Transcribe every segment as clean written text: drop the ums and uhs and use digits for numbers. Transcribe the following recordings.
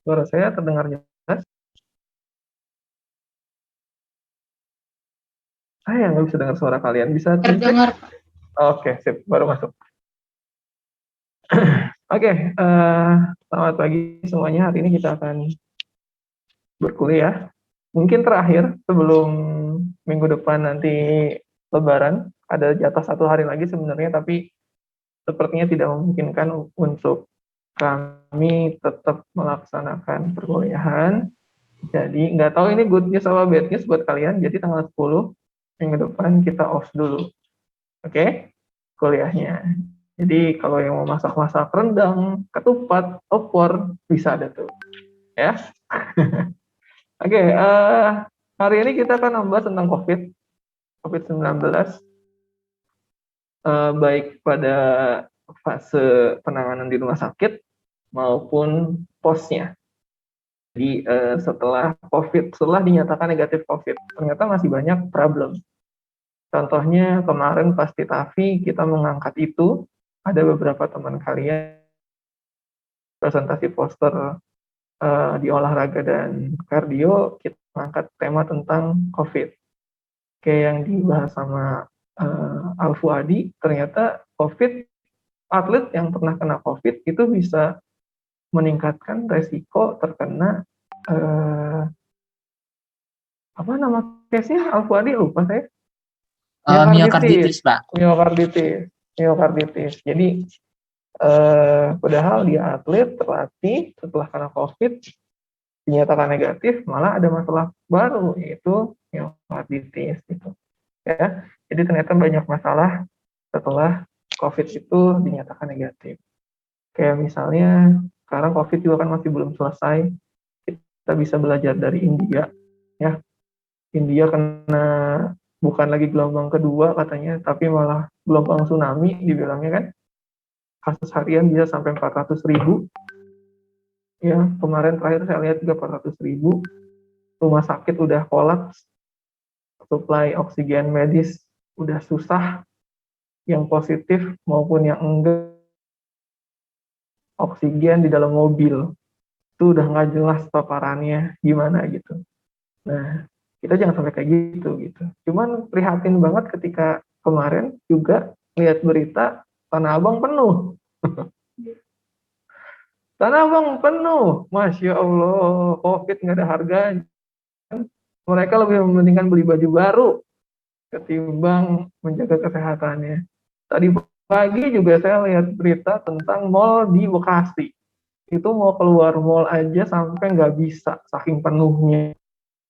Suara saya terdengar jelas? Saya nggak bisa dengar suara kalian. Bisa dicek? Terdengar, Pak. Oke, sip. Baru masuk. Oke, selamat pagi semuanya. Hari ini kita akan berkuliah. Mungkin terakhir sebelum minggu depan nanti Lebaran. Ada jatah 1 hari lagi sebenarnya, tapi sepertinya tidak memungkinkan untuk kami tetap melaksanakan perkuliahan. Jadi nggak tahu ini good news sama bad news buat kalian. Jadi tanggal 10 minggu depan kita off dulu. Oke? Kuliahnya. Jadi kalau yang mau masak-masak rendang, ketupat, opor, bisa ada tuh. Ya. Oke, hari ini kita akan membahas tentang COVID-19, baik pada fase penanganan di rumah sakit maupun posnya. Jadi setelah dinyatakan negatif COVID, ternyata masih banyak problem. Contohnya kemarin pas di TAFI kita mengangkat itu, ada beberapa teman kalian presentasi poster di olahraga dan kardio, kita mengangkat tema tentang COVID. Kayak yang dibahas sama Al-Fuadi, ternyata COVID, atlet yang pernah kena COVID itu bisa meningkatkan resiko terkena apa nama case-nya Al-Fuadi, lupa saya. Miokarditis, Miokarditis, Pak. miokarditis, miokarditis. Jadi padahal dia atlet, terlatih, setelah kena COVID, dinyatakan negatif, malah ada masalah baru, yaitu miokarditis. Gitu. Ya. Jadi ternyata banyak masalah setelah COVID itu dinyatakan negatif. Kayak misalnya, sekarang COVID juga kan masih belum selesai, kita bisa belajar dari India. Ya, India kena bukan lagi gelombang kedua katanya, tapi malah gelombang tsunami dibilangnya kan. Kasus harian bisa sampai 400.000. Ya, kemarin terakhir saya lihat juga 400.000. Rumah sakit udah kolaps, suplai oksigen medis udah susah, yang positif maupun yang enggak, oksigen di dalam mobil itu udah nggak jelas paparannya gimana gitu. Nah, kita jangan sampai kayak gitu. Cuman prihatin banget ketika kemarin juga lihat berita Tanah Abang penuh. Tanah Abang penuh, Masya Allah, COVID nggak ada harganya. Mereka lebih mementingkan beli baju baru ketimbang menjaga kesehatannya. Tadi pagi juga saya lihat berita tentang mall di Bekasi. Itu mau keluar mall aja sampai nggak bisa, saking penuhnya.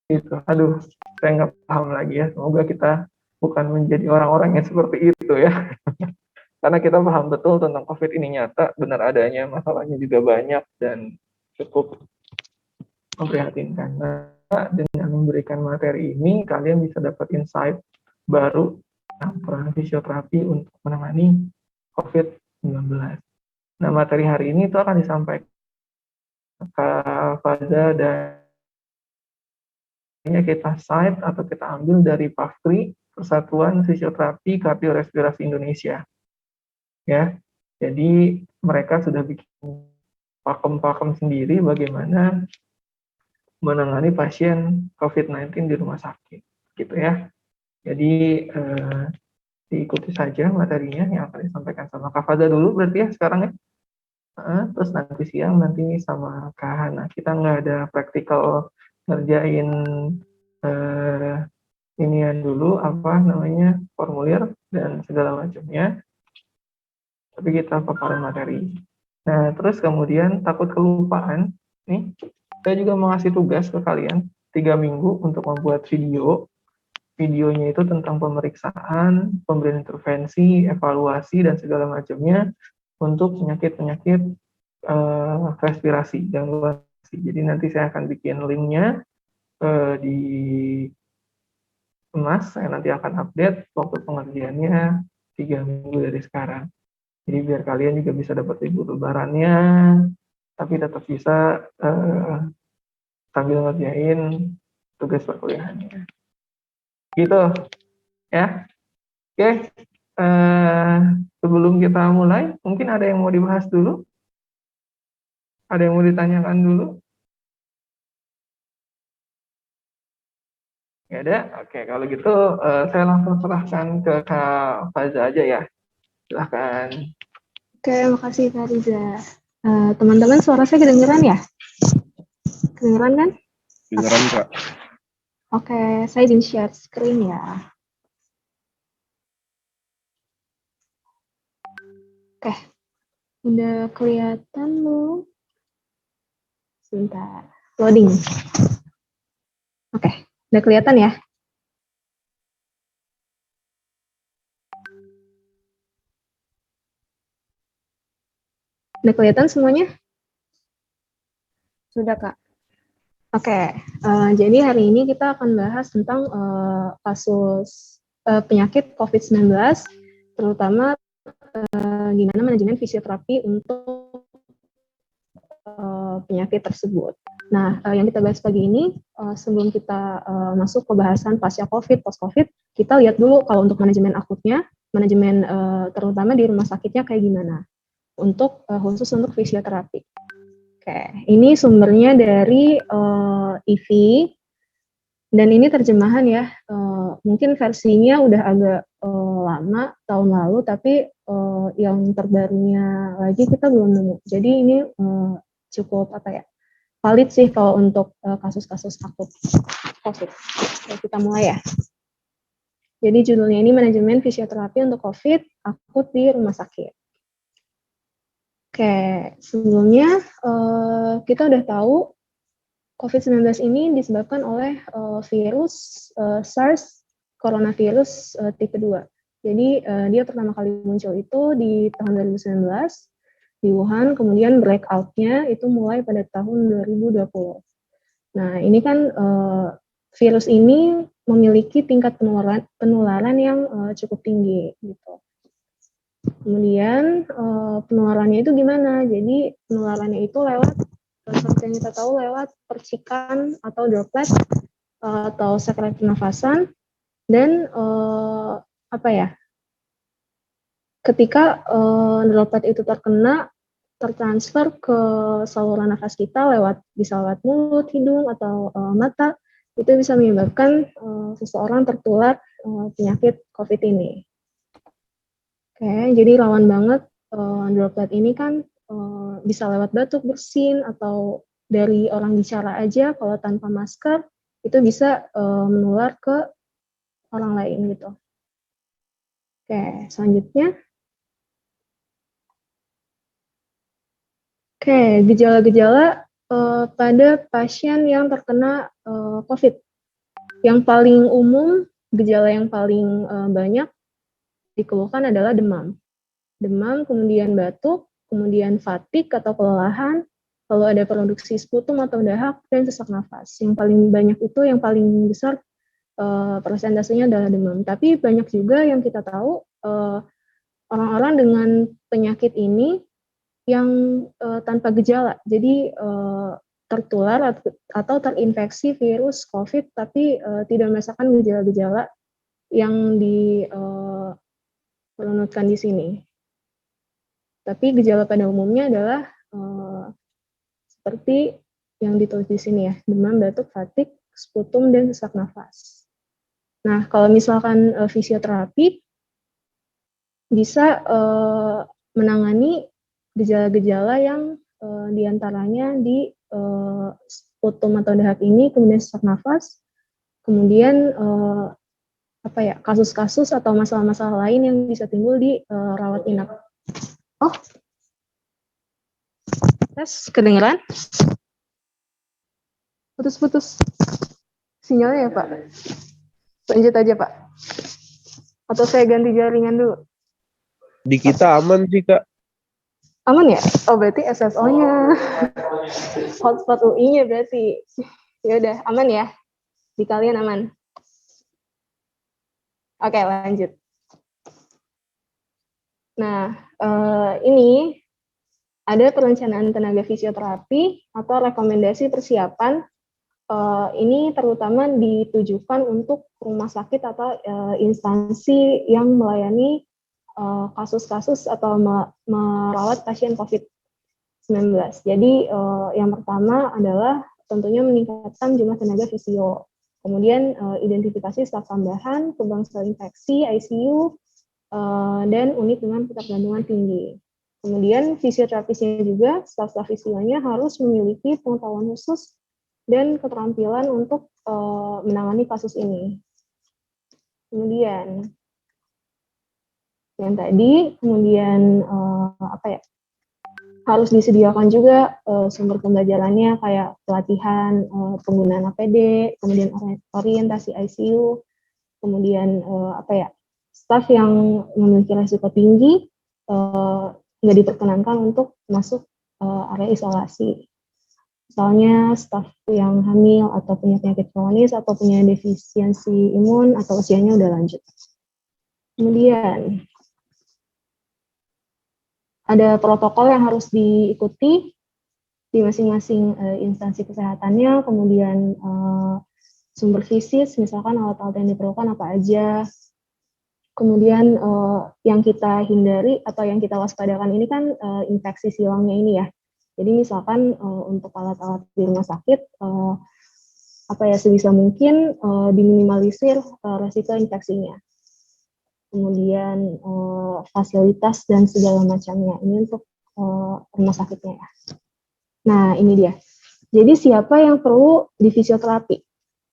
Gitu. Aduh, saya nggak paham lagi ya. Semoga kita bukan menjadi orang-orang yang seperti itu ya. Karena kita paham betul tentang COVID ini nyata, benar adanya, masalahnya juga banyak dan cukup memprihatinkan. Nah, dengan memberikan materi ini, kalian bisa dapat insight baru tentang peran fisioterapi untuk menangani COVID-19. Nah, materi hari ini itu akan disampaikan Kak Faza, dan kita cite atau kita ambil dari PAFKRI, Persatuan Fisioterapi Kardiorespirasi Indonesia. Ya, jadi mereka sudah bikin pakem-pakem sendiri bagaimana menangani pasien COVID-19 di rumah sakit, gitu ya. Jadi diikuti saja materinya yang akan disampaikan sama Kak Fada dulu berarti ya sekarang ya. Terus nanti siang nanti sama Kak Hana. Kita nggak ada praktikal ngerjain eh, inian dulu apa namanya formulir dan segala macamnya, tapi kita paparan materi. Nah, terus kemudian takut kelupaan, nih saya juga mau ngasih tugas ke kalian 3 minggu untuk membuat video. Videonya itu tentang pemeriksaan, pemberian intervensi, evaluasi, dan segala macamnya untuk penyakit-penyakit respirasi gangguan. Jadi nanti saya akan bikin linknya di Mas, saya nanti akan update waktu pengerjaannya 3 minggu dari sekarang. Jadi biar kalian juga bisa dapat libur lebarannya, tapi tetap bisa sambil ngerjain tugas perkuliahannya. Gitu ya. Oke, sebelum kita mulai, mungkin ada yang mau dibahas dulu? Ada yang mau ditanyakan dulu? Ya ada. Oke, kalau gitu saya langsung serahkan ke Kak Faza aja ya. Silahkan. Oke, makasih Kak Riza. Teman-teman, suara saya kedengeran ya? Kedengeran kan? Kedengeran, Kak. Oke, saya izin share screen ya. Oke, udah kelihatan belum? Sebentar, loading. Oke, udah kelihatan ya? Udah kelihatan semuanya? Sudah, Kak. Oke, jadi hari ini kita akan bahas tentang kasus penyakit COVID-19, terutama gimana manajemen fisioterapi untuk penyakit tersebut. Nah, yang kita bahas pagi ini, sebelum kita masuk ke bahasan pasca COVID, post-COVID, kita lihat dulu kalau untuk manajemen akutnya, manajemen terutama di rumah sakitnya kayak gimana, untuk khusus untuk fisioterapi. Oke, ini sumbernya dari IVI, dan ini terjemahan ya, mungkin versinya udah agak lama, tahun lalu, tapi yang terbarunya lagi kita belum nemu. Jadi ini cukup valid sih kalau untuk kasus-kasus akut COVID. Oke, kita mulai ya. Jadi judulnya ini manajemen fisioterapi untuk COVID akut di rumah sakit. Oke, sebelumnya kita udah tahu COVID-19 ini disebabkan oleh virus SARS coronavirus tipe 2. Jadi dia pertama kali muncul itu di tahun 2019 di Wuhan, kemudian breakout-nya itu mulai pada tahun 2020. Nah, ini kan virus ini memiliki tingkat penularan yang cukup tinggi gitu. Kemudian penularannya itu gimana? Jadi penularannya itu lewat, seperti yang kita tahu, lewat percikan atau droplet atau sekret pernafasan, dan ketika droplet itu tertransfer ke saluran nafas kita bisa lewat mulut, hidung, atau mata, itu bisa menyebabkan seseorang tertular penyakit COVID ini. Oke, jadi rawan banget droplet ini kan bisa lewat batuk, bersin, atau dari orang bicara aja kalau tanpa masker, itu bisa menular ke orang lain gitu. Oke, selanjutnya. Oke, gejala-gejala pada pasien yang terkena COVID. Yang paling umum, gejala yang paling banyak dikeluhkan adalah demam. Demam, kemudian batuk, kemudian fatigue atau kelelahan, lalu ada produksi sputum atau dahak, dan sesak nafas. Yang paling banyak itu, yang paling besar persentasenya adalah demam. Tapi banyak juga yang kita tahu orang-orang dengan penyakit ini yang tanpa gejala. Jadi tertular atau terinfeksi virus COVID, tapi tidak merasakan gejala-gejala yang dirunutkan di sini. Tapi gejala pada umumnya adalah seperti yang ditulis di sini ya, demam, batuk, fatigue, sputum, dan sesak nafas. Nah, kalau misalkan fisioterapi bisa menangani gejala-gejala yang diantaranya di sputum atau dahak ini, kemudian sesak nafas, kemudian kasus-kasus atau masalah-masalah lain yang bisa timbul di rawat inap. Oh, tes kedengeran? Putus-putus sinyalnya ya Pak. Lanjut aja Pak. Atau saya ganti jaringan dulu? Di kita aman sih, Kak. Aman ya? Oh, berarti SSO-nya. Hotspot UI-nya berarti. Ya udah, aman ya? Di kalian aman? Oke, lanjut. Nah, ini ada perencanaan tenaga fisioterapi atau rekomendasi persiapan. Ini terutama ditujukan untuk rumah sakit atau instansi yang melayani kasus-kasus atau merawat pasien COVID. Jadi yang pertama adalah tentunya meningkatkan jumlah tenaga fisio. Kemudian identifikasi staf tambahan, gerbang sel infeksi, ICU, dan unit dengan ketergantungan tinggi. Kemudian fisioterapisnya juga, staf-staf fisionya harus memiliki pengetahuan khusus dan keterampilan untuk menangani kasus ini. Kemudian yang tadi, kemudian harus disediakan juga sumber pembelajarannya kayak pelatihan penggunaan APD, kemudian orientasi ICU, kemudian staf yang memiliki risiko tinggi nggak diperkenankan untuk masuk area isolasi. Misalnya staf yang hamil atau punya penyakit kronis atau punya defisiensi imun atau usianya udah lanjut. Kemudian ada protokol yang harus diikuti di masing-masing instansi kesehatannya, kemudian sumber fisik, misalkan alat-alat yang diperlukan apa aja. Kemudian yang kita hindari atau yang kita waspadakan ini kan infeksi silangnya ini ya. Jadi misalkan untuk alat-alat di rumah sakit, sebisa mungkin diminimalisir resiko infeksinya. Kemudian fasilitas dan segala macamnya. Ini untuk rumah sakitnya ya. Nah, ini dia. Jadi siapa yang perlu di fisioterapi?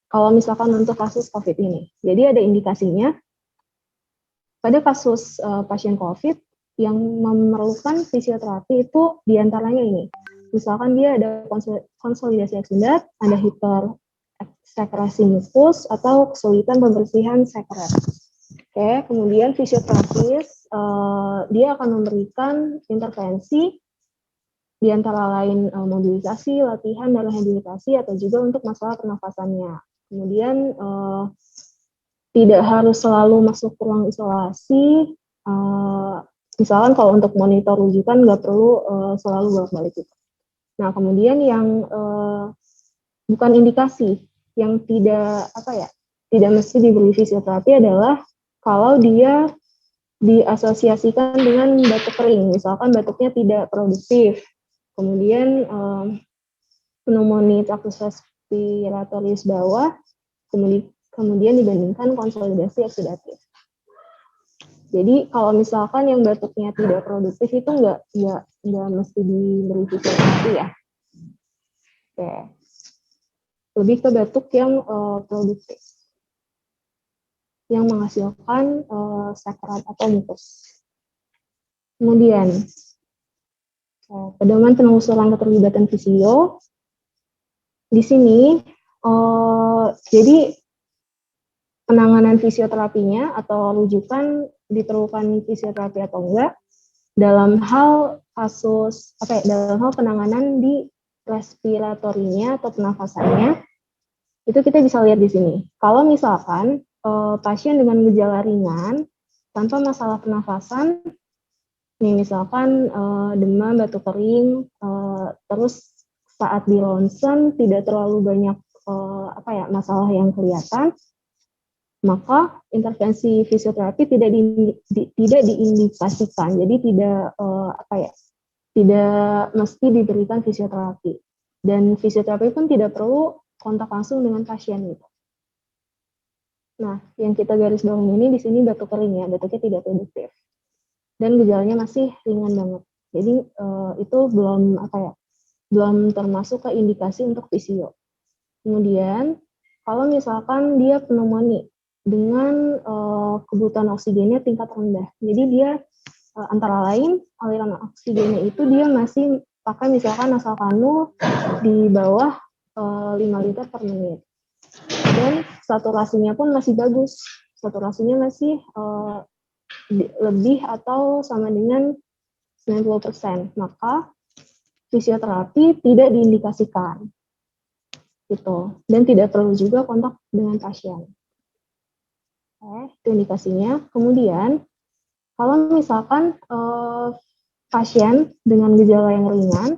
Kalau misalkan untuk kasus COVID ini. Jadi ada indikasinya pada kasus pasien COVID yang memerlukan fisioterapi itu diantaranya ini. Misalkan dia ada konsolidasi eksendat, ada hipersekresi mukus, atau kesulitan pembersihan sekret. Oke, kemudian fisioterapis dia akan memberikan intervensi di antara lain mobilisasi, latihan, dan rehabilitasi atau juga untuk masalah pernafasannya. Kemudian tidak harus selalu masuk ke ruang isolasi. Misalkan kalau untuk monitor rujukan nggak perlu selalu bolak-balik itu. Nah, kemudian yang bukan indikasi, yang tidak mesti diberi fisioterapi adalah kalau dia diasosiasikan dengan batuk kering, misalkan batuknya tidak produktif, kemudian pneumonia traktus respiratoris bawah, kemudian dibandingkan konsolidasi oksidatif. Jadi kalau misalkan yang batuknya tidak produktif itu nggak mesti diberi fisioterapi ya. Oke. Lebih ke batuk yang produktif, yang menghasilkan sekret atau mukus. Kemudian pedoman penelusuran keterlibatan fisio. Di sini jadi penanganan fisioterapinya atau rujukan diperlukan fisioterapi atau enggak dalam hal kasus dalam hal penanganan di respiratorinya atau pernafasannya itu kita bisa lihat di sini. Kalau misalkan pasien dengan gejala ringan tanpa masalah pernafasan, nih misalkan demam, batuk kering, terus saat di ronsen tidak terlalu banyak masalah yang kelihatan, maka intervensi fisioterapi tidak diindikasikan. Jadi tidak mesti diberikan fisioterapi. Dan fisioterapi pun tidak perlu kontak langsung dengan pasien gitu. Nah, yang kita garis bawahi ini di sini batuk kering ya, batuknya tidak produktif. Dan gejalanya masih ringan banget. Jadi itu belum termasuk ke indikasi untuk fisio. Kemudian kalau misalkan dia pneumonia dengan kebutuhan oksigennya tingkat rendah. Jadi dia antara lain aliran oksigennya itu dia masih pakai misalkan nasal kanu di bawah 5 liter per menit. Dan saturasinya pun masih bagus. Saturasinya masih lebih atau sama dengan 90%. Maka fisioterapi tidak diindikasikan. Gitu. Dan tidak perlu juga kontak dengan pasien. Itu indikasinya. Kemudian, kalau misalkan pasien dengan gejala yang ringan,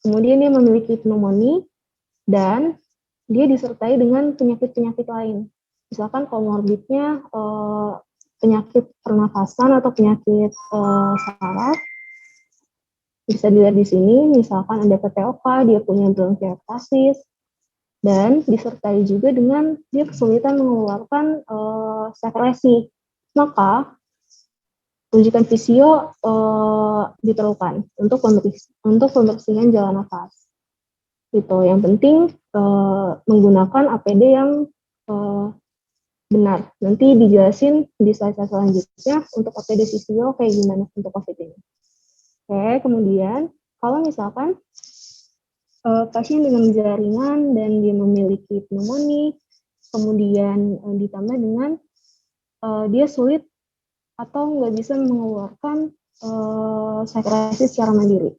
kemudian dia memiliki pneumonia, dan dia disertai dengan penyakit-penyakit lain. Misalkan komorbidnya penyakit pernafasan atau penyakit saraf, Bisa dilihat di sini, misalkan ada PPOK, dia punya bronkiektasis, dan disertai juga dengan dia kesulitan mengeluarkan sekresi. Maka rujukan fisio diperlukan untuk pembersihan jalan nafas. Gitu. Yang penting menggunakan APD yang benar. Nanti dijelasin di slide selanjutnya untuk APD fisio kayak gimana untuk COVID ini. Oke, kemudian kalau misalkan pasien dengan gejala ringan dan dia memiliki pneumonia, kemudian ditambah dengan dia sulit atau nggak bisa mengeluarkan sekresi secara mandiri,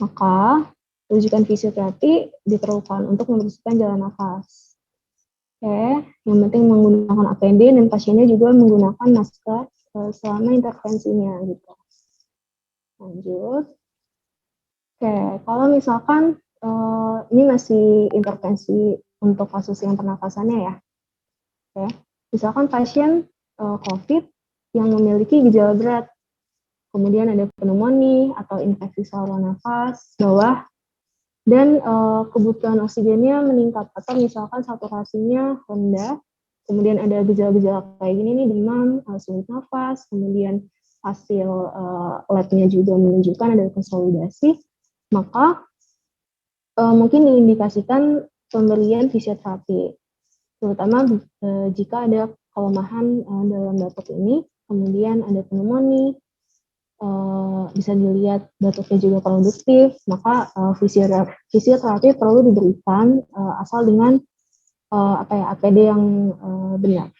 maka rujukan fisioterapi diperlukan untuk membersihkan jalan nafas. Oke, yang penting menggunakan APD dan pasiennya juga menggunakan masker selama intervensinya gitu. Lanjut. Oke, kalau misalkan ini masih intervensi untuk kasus yang pernafasannya ya. Oke, misalkan pasien COVID yang memiliki gejala berat, kemudian ada pneumonia atau infeksi saluran nafas bawah, dan kebutuhan oksigennya meningkat atau misalkan saturasinya rendah, kemudian ada gejala-gejala kayak gini nih, demam, sulit nafas, kemudian hasil labnya juga menunjukkan ada konsolidasi, maka mungkin diindikasikan pemberian fisioterapi, terutama jika ada kelemahan dalam batuk ini, kemudian ada pneumonia, bisa dilihat batuknya juga produktif, maka fisioterapi perlu diberikan asal dengan APD yang benar.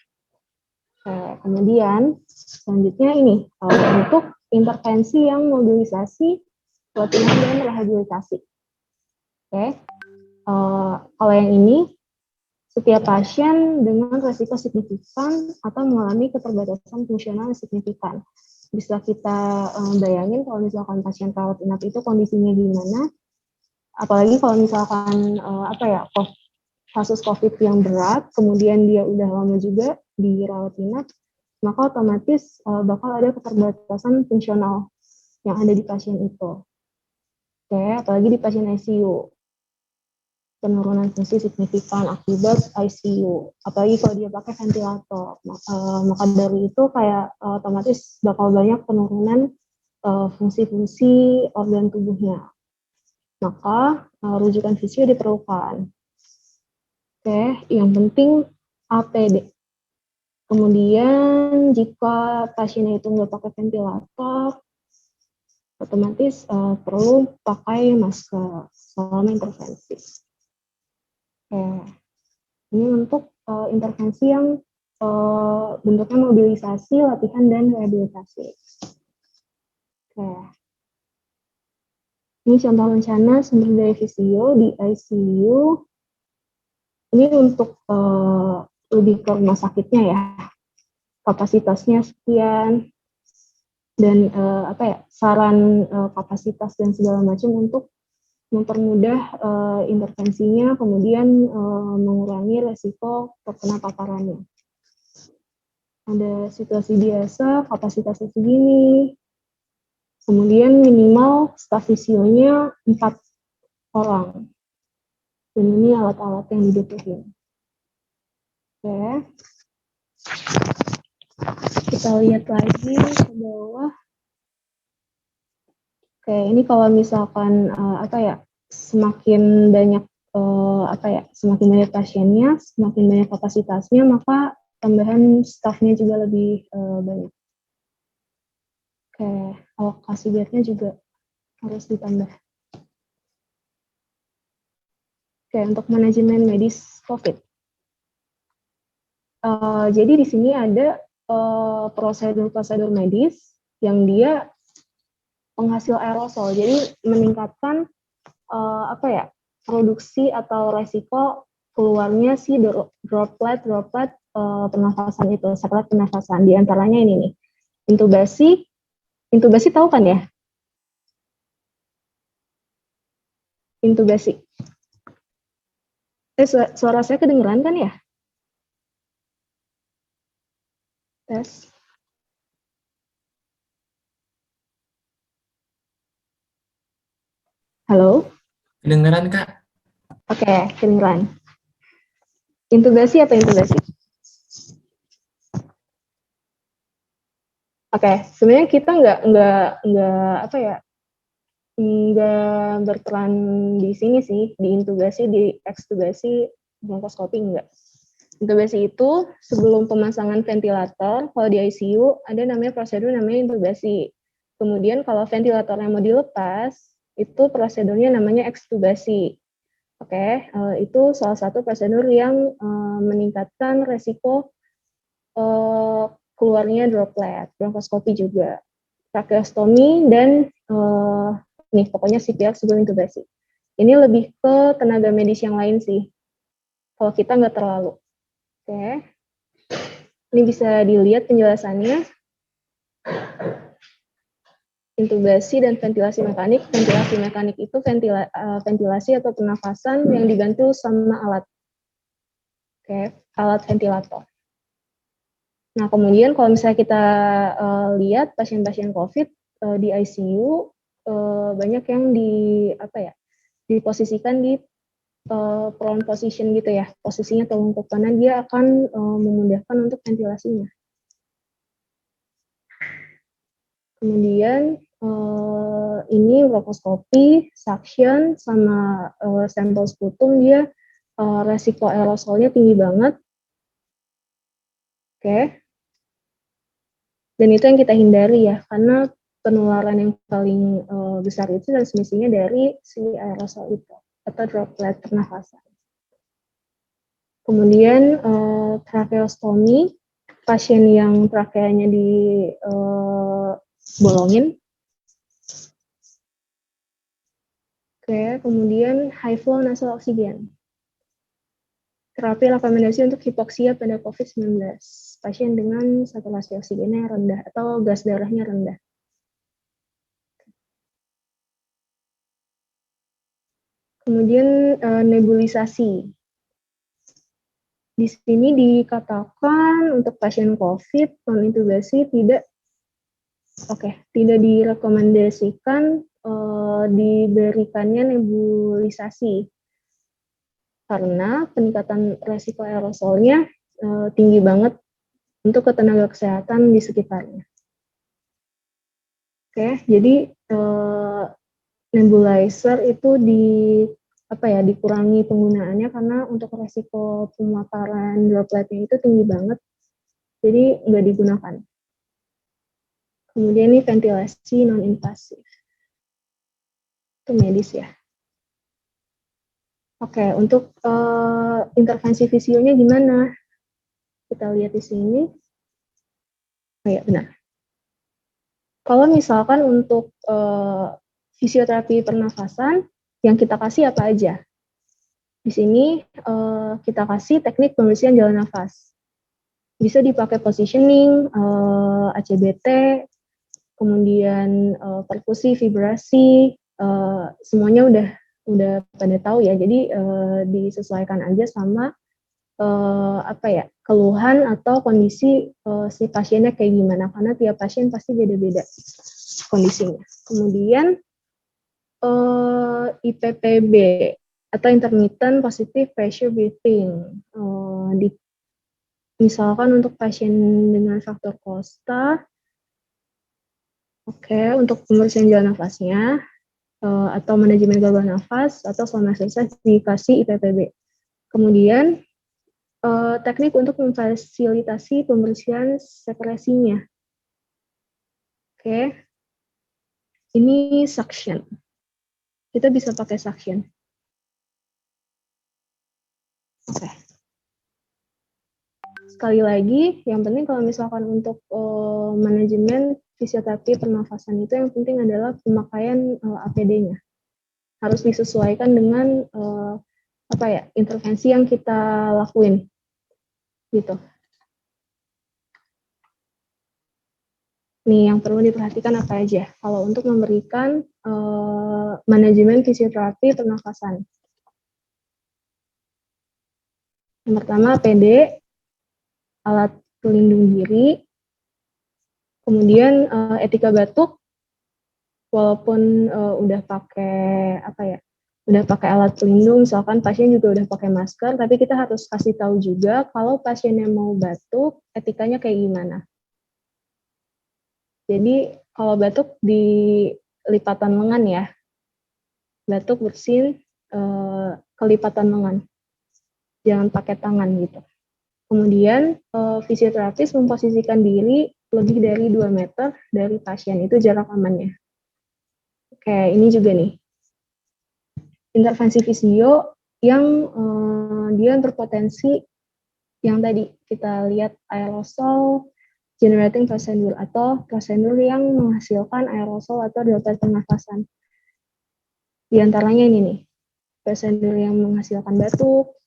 Kemudian selanjutnya ini untuk intervensi yang mobilisasi, latihan dan rehabilitasi. Kalau yang ini setiap pasien dengan resiko signifikan atau mengalami keterbatasan fungsional signifikan. Bisa kita bayangin kalau misalkan pasien rawat inap itu kondisinya gimana, apalagi kalau misalkan kasus COVID yang berat, kemudian dia udah lama juga di rawat inap, maka otomatis bakal ada keterbatasan fungsional yang ada di pasien itu. Apalagi di pasien ICU. Penurunan fungsi signifikan akibat ICU, apalagi kalau dia pakai ventilator, maka dari itu kayak otomatis bakal banyak penurunan fungsi-fungsi organ tubuhnya, maka rujukan fisio diperlukan. Yang penting APD. Kemudian jika pasiennya itu nggak pakai ventilator, otomatis perlu pakai masker selama intervensi. Ini untuk intervensi yang bentuknya mobilisasi, latihan, dan rehabilitasi. Ini contoh rencana sumber daya fisio di ICU. Ini untuk lebih ke rumah sakitnya ya. Kapasitasnya sekian, dan saran kapasitas dan segala macam untuk mempermudah intervensinya, kemudian mengurangi resiko terkena paparannya. Ada situasi biasa, kapasitasnya segini, kemudian minimal staf fisionya 4 orang. Dan ini alat-alat yang dibutuhin. Kita lihat lagi ke bawah. Ini kalau misalkan semakin banyak semakin banyak pasiennya, semakin banyak kapasitasnya, maka tambahan stafnya juga lebih banyak. Alokasi bednya juga harus ditambah. Untuk manajemen medis COVID. Jadi di sini ada prosedur-prosedur medis yang dia penghasil aerosol. Jadi meningkatkan produksi atau resiko keluarnya si droplet pernafasan itu, sekret pernafasan. Di antaranya ini nih, intubasi tahu kan ya? Intubasi. Suara saya kedengeran kan ya? Tes. Halo? Kedengeran, Kak? Oke, kedengeran. Intubasi apa intubasi? Oke, sebenarnya kita nggak apa ya, nggak berperan di sini sih, di intubasi, di ekstubasi, bronkoskopi enggak. Intubasi itu sebelum pemasangan ventilator, kalau di ICU ada namanya prosedur namanya intubasi. Kemudian kalau ventilatornya mau dilepas, itu prosedurnya namanya ekstubasi. Oke, itu salah satu prosedur yang meningkatkan resiko keluarnya droplet, bronkoskopi juga, tracheostomi, dan nih pokoknya CPR sebelum intubasi. Ini lebih ke tenaga medis yang lain sih, kalau kita nggak terlalu. Oke, ini bisa dilihat penjelasannya. Intubasi dan ventilasi mekanik. Ventilasi mekanik itu ventilasi atau pernafasan yang dibantu sama alat. Oke, alat ventilator. Nah, kemudian kalau misalnya kita lihat pasien-pasien COVID di ICU, banyak yang diposisikan di prone position gitu ya, posisinya telungkup karena dia akan memudahkan untuk ventilasinya. Kemudian ini bronkoskopi, suction, sama sampel sputum, dia resiko aerosolnya tinggi banget. Oke. Dan itu yang kita hindari ya, karena penularan yang paling besar itu transmisinya dari si aerosol itu, atau droplet pernafasan. Kemudian tracheostomi, pasien yang trakeanya dibolongin. Oke, kemudian high flow nasal oksigen. Terapi rekomendasi untuk hipoksia pada COVID-19. Pasien dengan saturasi oksigennya rendah atau gas darahnya rendah. Kemudian nebulisasi. Di sini dikatakan untuk pasien COVID non-intubasi tidak direkomendasikan diberikannya nebulisasi karena peningkatan resiko aerosolnya tinggi banget untuk ketenaga kesehatan di sekitarnya. Oke, jadi nebulizer itu dikurangi penggunaannya karena untuk resiko pemaparan dropletnya itu tinggi banget, jadi nggak digunakan. Kemudian ini ventilasi non-invasif. Itu medis ya. Oke, untuk intervensi visionya gimana? Kita lihat di sini. Oh ya, benar. Kalau misalkan untuk fisioterapi pernafasan, yang kita kasih apa aja? Di sini kita kasih teknik pembersihan jalan nafas. Bisa dipakai positioning, ACBT, kemudian perkusi, vibrasi, semuanya udah pada tahu ya. Jadi disesuaikan aja sama keluhan atau kondisi si pasiennya kayak gimana, karena tiap pasien pasti beda-beda kondisinya. Kemudian IPPB atau intermittent positive pressure breathing. Misalkan untuk pasien dengan faktor Costa, untuk pembersihan jalan nafasnya atau manajemen gangguan nafas atau selama eksersis dikasih IPPB. Kemudian teknik untuk memfasilitasi pembersihan sekresinya. Ini suction. Kita bisa pakai suction. Sekali lagi, yang penting kalau misalkan untuk manajemen fisioterapi pernafasan itu yang penting adalah pemakaian APD-nya. Harus disesuaikan dengan intervensi yang kita lakuin. Gitu. Nih, yang perlu diperhatikan apa aja kalau untuk memberikan manajemen fisioterapi pernafasan. Yang pertama APD, alat pelindung diri, kemudian etika batuk, walaupun udah pakai udah pakai alat pelindung, misalkan pasien juga udah pakai masker, tapi kita harus kasih tahu juga kalau pasiennya mau batuk, etikanya kayak gimana. Jadi kalau batuk di lipatan lengan ya, batuk bersin kelipatan lengan, jangan pakai tangan gitu. Kemudian fisioterapis memposisikan diri lebih dari 2 meter dari pasien, itu jarak amannya. Oke, ini juga nih. Intervensi fisio yang dia berpotensi yang tadi kita lihat aerosol generating prosedur atau prosedur yang menghasilkan aerosol atau droplet pernafasan. Di antaranya ini nih, prosedur yang menghasilkan batuk,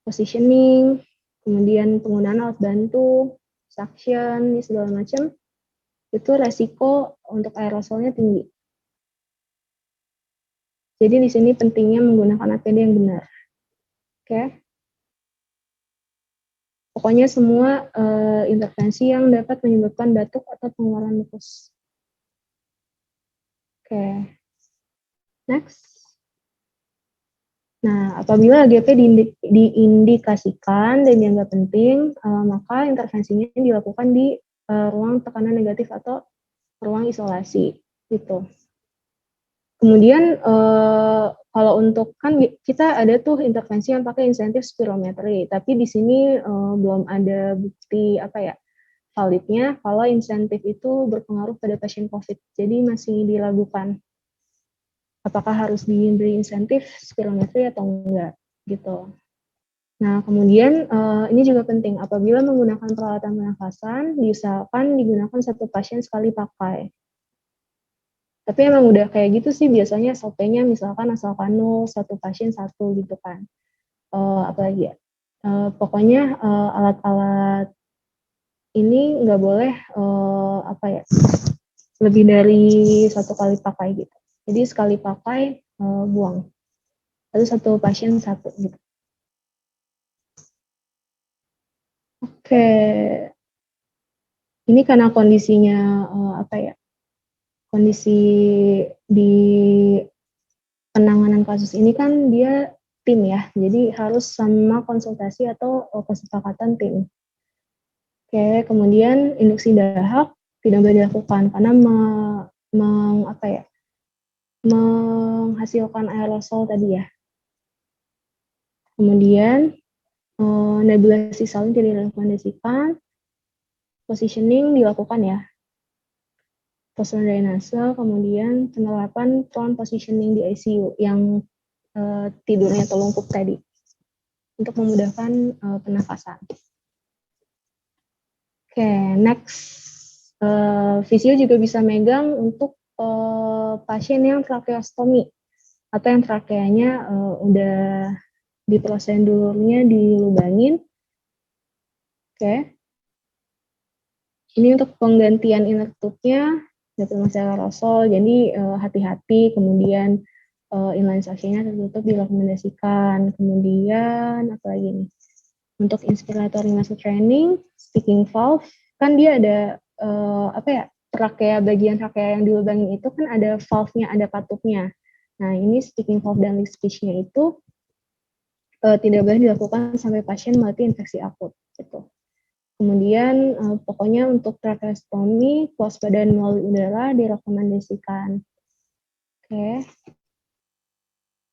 positioning, kemudian penggunaan alat bantu, suction, segala macam, itu resiko untuk aerosolnya tinggi. Jadi di sini pentingnya menggunakan APD yang benar. Oke. Pokoknya semua intervensi yang dapat menyebabkan batuk atau pengeluaran mukus. Oke. Next. Nah, apabila AGP diindikasikan dan dianggap penting, maka intervensinya dilakukan di ruang tekanan negatif atau ruang isolasi, gitu. Kemudian kalau untuk kan kita ada tuh intervensi yang pakai insentif spirometri, tapi di sini belum ada bukti validnya kalau insentif itu berpengaruh pada pasien COVID. Jadi masih diragukan apakah harus diberi insentif spirometri atau enggak gitu. Nah, kemudian ini juga penting apabila menggunakan peralatan pernafasan diusahakan digunakan satu pasien sekali pakai. Tapi emang udah kayak gitu sih biasanya SOP-nya misalkan asalkan 0, satu pasien satu gitu kan. Apalagi ya, pokoknya alat-alat ini nggak boleh lebih dari satu kali pakai gitu. Jadi sekali pakai buang. Lalu satu pasien satu gitu. Oke. Ini karena kondisinya kondisi di penanganan kasus ini kan dia tim ya, jadi harus sama konsultasi atau kesepakatan tim. Oke, kemudian induksi dahak tidak boleh dilakukan karena menghasilkan aerosol tadi ya. Kemudian nebulasi salin tidak direkomendasikan, positioning dilakukan ya. Postural drainase, kemudian penerapan prone positioning di ICU yang tidurnya telungkup tadi untuk memudahkan pernafasan. Oke, next. Fisio juga bisa megang untuk pasien yang tracheostomi atau yang trakeanya udah di prosedurnya dilubangin. Oke. Ini untuk penggantian inner tube-nya dapat masalah aerosol, jadi hati-hati. Kemudian inline suction-nya tertutup direkomendasikan. Kemudian apa lagi nih? Untuk inspiratory muscle training, speaking valve, kan dia ada trakea, bagian trakea yang dilubangin itu kan ada valve-nya, ada patuknya. Nah, ini speaking valve dan leak speech-nya itu tidak boleh dilakukan sampai pasien mati infeksi akut gitu. Kemudian pokoknya untuk tracheostomi, kewaspadaan melalui udara direkomendasikan. Oke.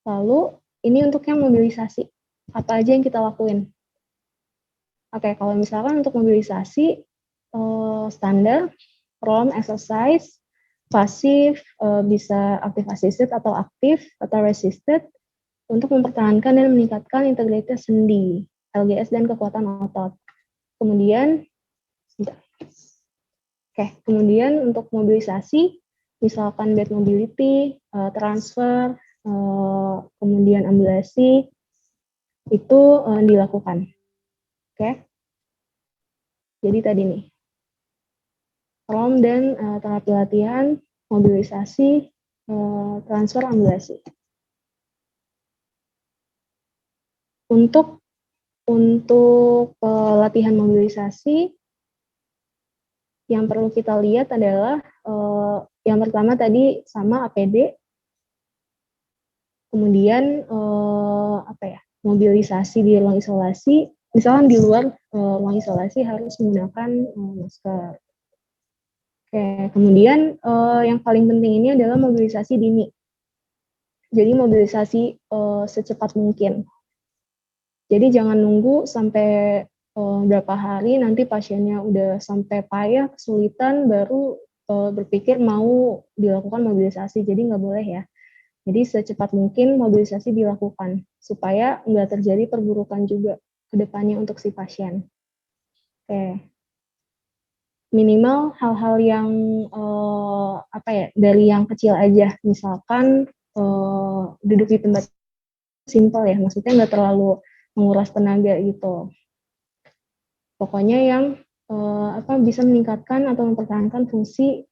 Lalu ini untuk yang mobilisasi. Apa aja yang kita lakuin? Oke, kalau misalkan untuk mobilisasi standar, ROM exercise, pasif, bisa aktif assisted atau aktif atau resisted untuk mempertahankan dan meningkatkan integritas sendi, LGS dan kekuatan otot. Kemudian, kemudian untuk mobilisasi, misalkan bed mobility, transfer, kemudian ambulasi, itu dilakukan. Oke. Jadi tadi nih, ROM dan terapi latihan, mobilisasi, transfer, ambulasi. Untuk latihan mobilisasi, yang perlu kita lihat adalah Yang pertama tadi sama APD, kemudian mobilisasi di ruang isolasi, misalkan di luar ruang isolasi harus menggunakan masker. Oke, kemudian yang paling penting ini adalah mobilisasi dini. Jadi mobilisasi secepat mungkin. Jadi jangan nunggu sampai berapa hari nanti pasiennya udah sampai payah, kesulitan, baru berpikir mau dilakukan mobilisasi. Jadi nggak boleh ya. Jadi secepat mungkin mobilisasi dilakukan supaya nggak terjadi perburukan juga ke depannya untuk si pasien. Oke. Minimal hal-hal yang dari yang kecil aja, misalkan duduk di tempat simpel ya, maksudnya nggak terlalu menguras tenaga gitu. Pokoknya yang bisa meningkatkan atau mempertahankan fungsi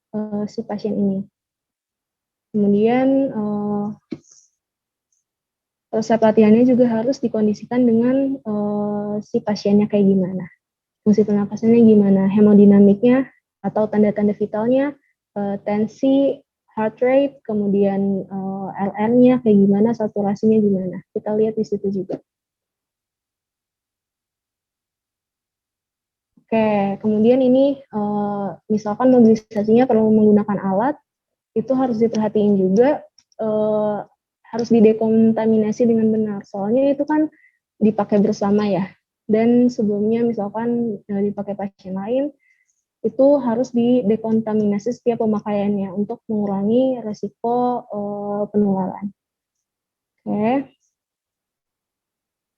si pasien ini. Kemudian resep latihannya juga harus dikondisikan dengan si pasiennya kayak gimana. Fungsi pernapasannya gimana, hemodinamiknya atau tanda-tanda vitalnya, tensi, heart rate, kemudian LR-nya kayak gimana, saturasinya gimana. Kita lihat di situ juga. Oke, kemudian ini misalkan mobilisasinya perlu menggunakan alat, itu harus diperhatiin juga, harus didekontaminasi dengan benar. Soalnya itu kan dipakai bersama ya. Dan sebelumnya misalkan dipakai pasien lain, itu harus didekontaminasi setiap pemakaiannya untuk mengurangi resiko penularan. Oke,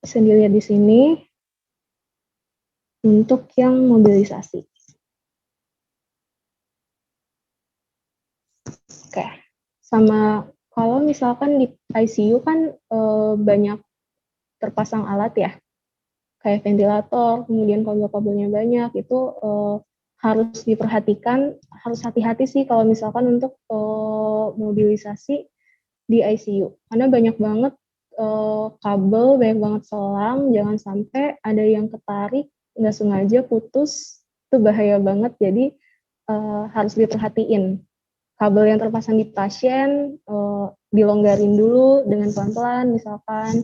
bisa dilihat di sini untuk yang mobilisasi. Oke, sama kalau misalkan di ICU kan banyak terpasang alat ya, kayak ventilator, kemudian kabel-kabelnya banyak, itu harus diperhatikan, harus hati-hati sih kalau misalkan untuk mobilisasi di ICU, karena banyak banget kabel, banyak banget selang, jangan sampai ada yang ketarik, nggak sengaja putus, itu bahaya banget, jadi harus diperhatiin. Kabel yang terpasang di pasien dilonggarin dulu dengan pelan-pelan, misalkan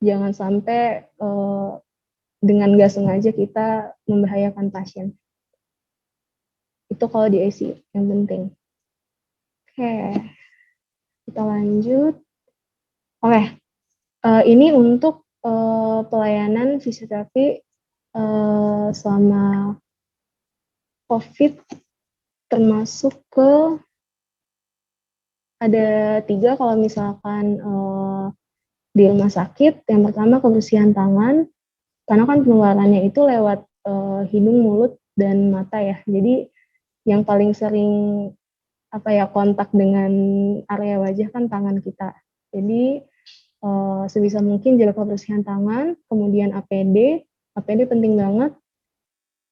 jangan sampai dengan nggak sengaja kita membahayakan pasien. Itu kalau di ICU yang penting. Oke, kita lanjut. Oke, ini untuk pelayanan fisioterapi selama COVID, termasuk ke ada 3 kalau misalkan di rumah sakit. Yang pertama kebersihan tangan, karena kan penularannya itu lewat hidung, mulut, dan mata ya. Jadi yang paling sering kontak dengan area wajah kan tangan kita. Jadi sebisa mungkin jaga kebersihan tangan, kemudian APD penting banget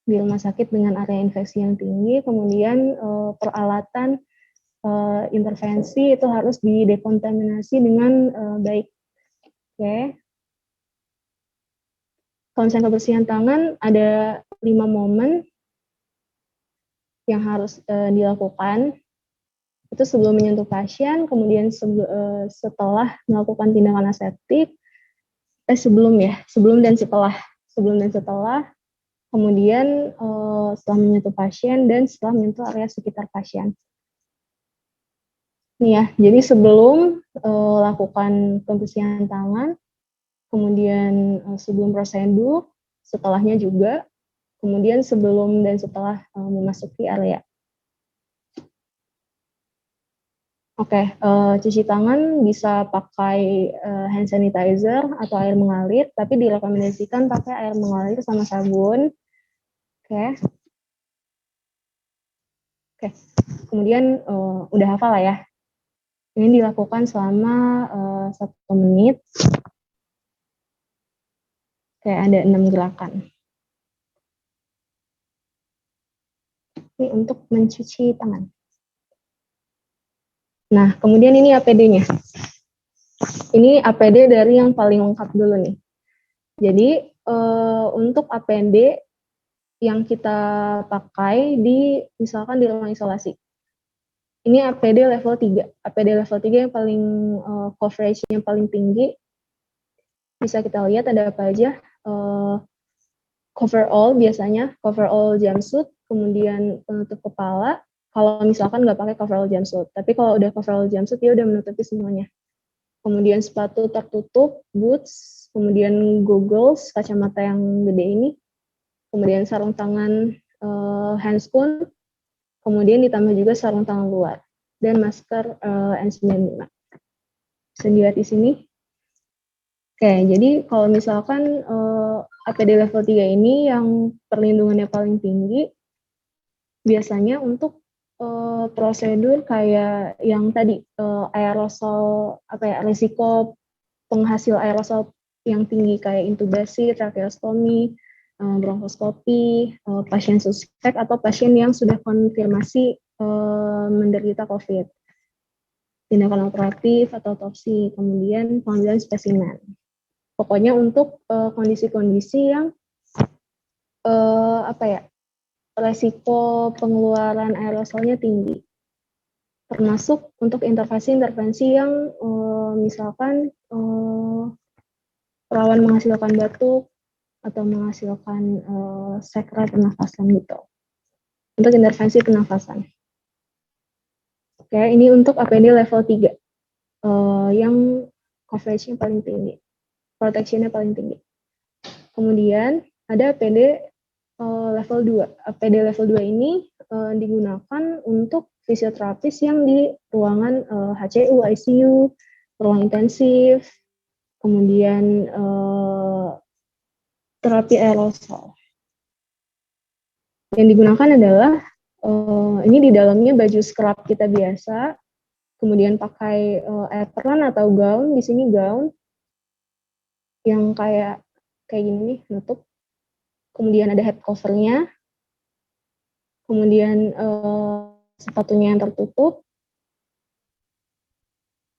di rumah sakit dengan area infeksi yang tinggi, kemudian peralatan intervensi itu harus didekontaminasi dengan baik. Oke. Kalau misalnya kebersihan tangan, ada 5 momen yang harus dilakukan. Itu sebelum menyentuh pasien, kemudian setelah melakukan tindakan aseptik, sebelum dan setelah, kemudian setelah menyentuh pasien, dan setelah menyentuh area sekitar pasien. Nih ya, jadi sebelum lakukan pembersihan tangan, kemudian sebelum prosedur, setelahnya juga, kemudian sebelum dan setelah memasuki area. Oke, cuci tangan bisa pakai hand sanitizer atau air mengalir, tapi direkomendasikan pakai air mengalir sama sabun. Oke. Kemudian udah hafal lah ya. Ini dilakukan selama 1 menit. Kayak ada 6 gerakan. Ini untuk mencuci tangan. Nah, kemudian ini APD-nya. Ini APD dari yang paling lengkap dulu nih. Jadi, untuk APD yang kita pakai misalkan di ruang isolasi. Ini APD level 3. APD level 3 yang paling coverage-nya paling tinggi. Bisa kita lihat ada apa aja. Coverall biasanya, coverall jumpsuit, kemudian penutup kepala. Kalau misalkan nggak pakai coverall jumpsuit. Tapi kalau udah coverall jumpsuit, dia udah menutupi semuanya. Kemudian sepatu tertutup, boots, kemudian goggles, kacamata yang gede ini. Kemudian sarung tangan handscoon, kemudian ditambah juga sarung tangan luar dan masker N95. Bisa dilihat di sini. Oke, jadi kalau misalkan APD level 3 ini yang perlindungannya paling tinggi, biasanya untuk prosedur kayak yang tadi aerosol, risiko penghasil aerosol yang tinggi kayak intubasi, tracheostomi, bronkoskopi, pasien suspek atau pasien yang sudah konfirmasi menderita COVID. Tindakan operatif atau otopsi, kemudian pengambilan spesimen. Pokoknya untuk kondisi-kondisi yang resiko pengeluaran aerosolnya tinggi. Termasuk untuk intervensi-intervensi yang misalkan rawan menghasilkan batuk atau menghasilkan sekret pernafasan gitu. Untuk intervensi pernafasan. Oke, ini untuk APD level 3 yang coverage-nya paling tinggi, protection-nya paling tinggi. Kemudian ada APD level 2. APD level 2 ini digunakan untuk fisioterapis yang di ruangan HCU, ICU, ruang intensif, kemudian terapi aerosol. Yang digunakan adalah ini di dalamnya baju scrub kita biasa, kemudian pakai apron atau gaun, di sini gaun yang kayak gini nih, nutup. Kemudian ada head cover-nya, kemudian sepatunya yang tertutup.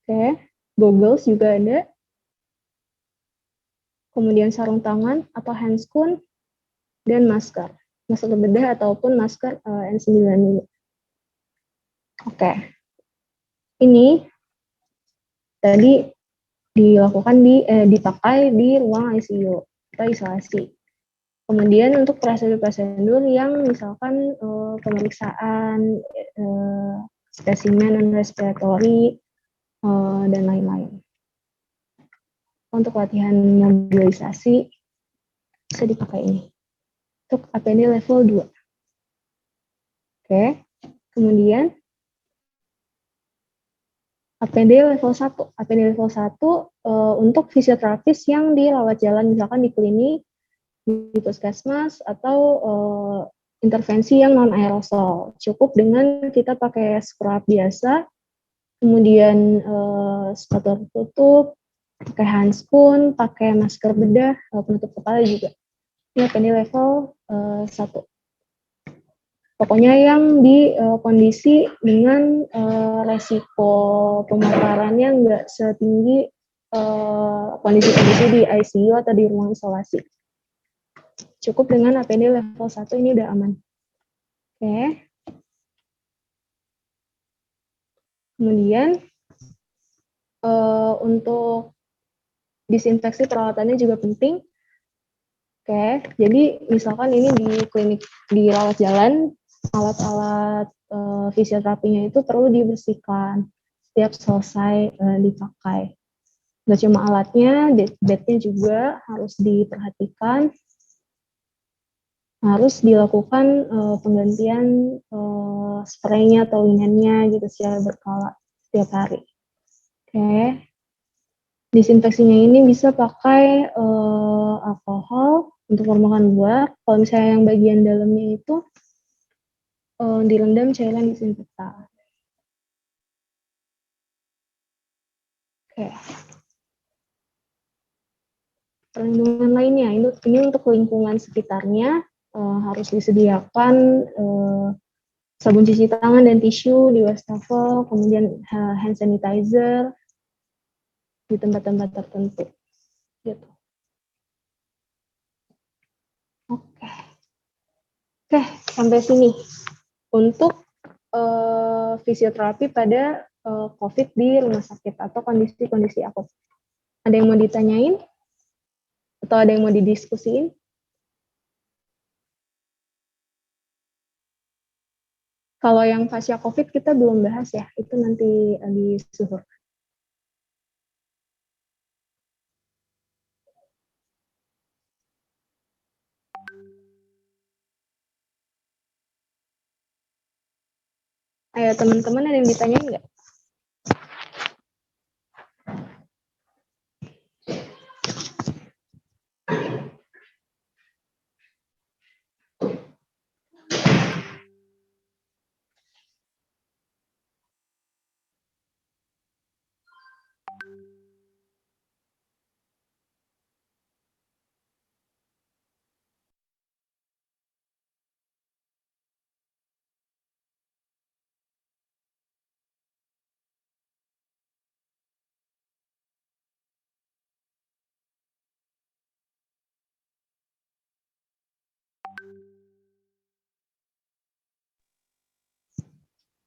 Oke, goggles juga ada. Kemudian sarung tangan atau handscoon dan masker bedah ataupun masker N95. Oke. Ini tadi dilakukan dipakai di ruang ICU atau isolasi. Kemudian untuk prosedur-prosedur yang misalkan pemeriksaan spesimen non respiratory dan lain-lain. Untuk latihan mobilisasi bisa dipakai ini. Untuk APD level 2. Oke. Kemudian APD level 1. APD level 1 untuk fisioterapis yang dirawat jalan misalkan di klinik, di puskesmas atau intervensi yang non aerosol. Cukup dengan kita pakai scrub biasa, kemudian sepatu tertutup, pakai handscoon, pakai masker bedah, penutup kepala juga. Ini APD level 1. Pokoknya yang di kondisi dengan resiko pemaparannya nggak setinggi kondisi-kondisi di ICU atau di ruang isolasi. Cukup dengan APD level 1 ini udah aman. Oke. Kemudian untuk disinfeksi perawatannya juga penting. Oke, jadi misalkan ini di klinik di rawat jalan, alat-alat fisioterapinya itu perlu dibersihkan setiap selesai dipakai. Nggak cuma alatnya, bednya juga harus diperhatikan, harus dilakukan penggantian spraynya atau linennya gitu secara berkala setiap hari. Oke. Disinfeksinya ini bisa pakai alkohol untuk permukaan luar. Kalau misalnya yang bagian dalamnya itu direndam cairan disinfektan. Oke. Perlindungan lainnya, ini untuk lingkungan sekitarnya harus disediakan sabun cuci tangan dan tisu di wastafel, kemudian hand sanitizer di tempat-tempat tertentu. Gitu. Oke, sampai sini. Untuk fisioterapi pada COVID di rumah sakit atau kondisi-kondisi akut. Ada yang mau ditanyain? Atau ada yang mau didiskusiin? Kalau yang pasca COVID kita belum bahas ya, itu nanti di suhur. Ayo teman-teman, ada yang ditanyain nggak?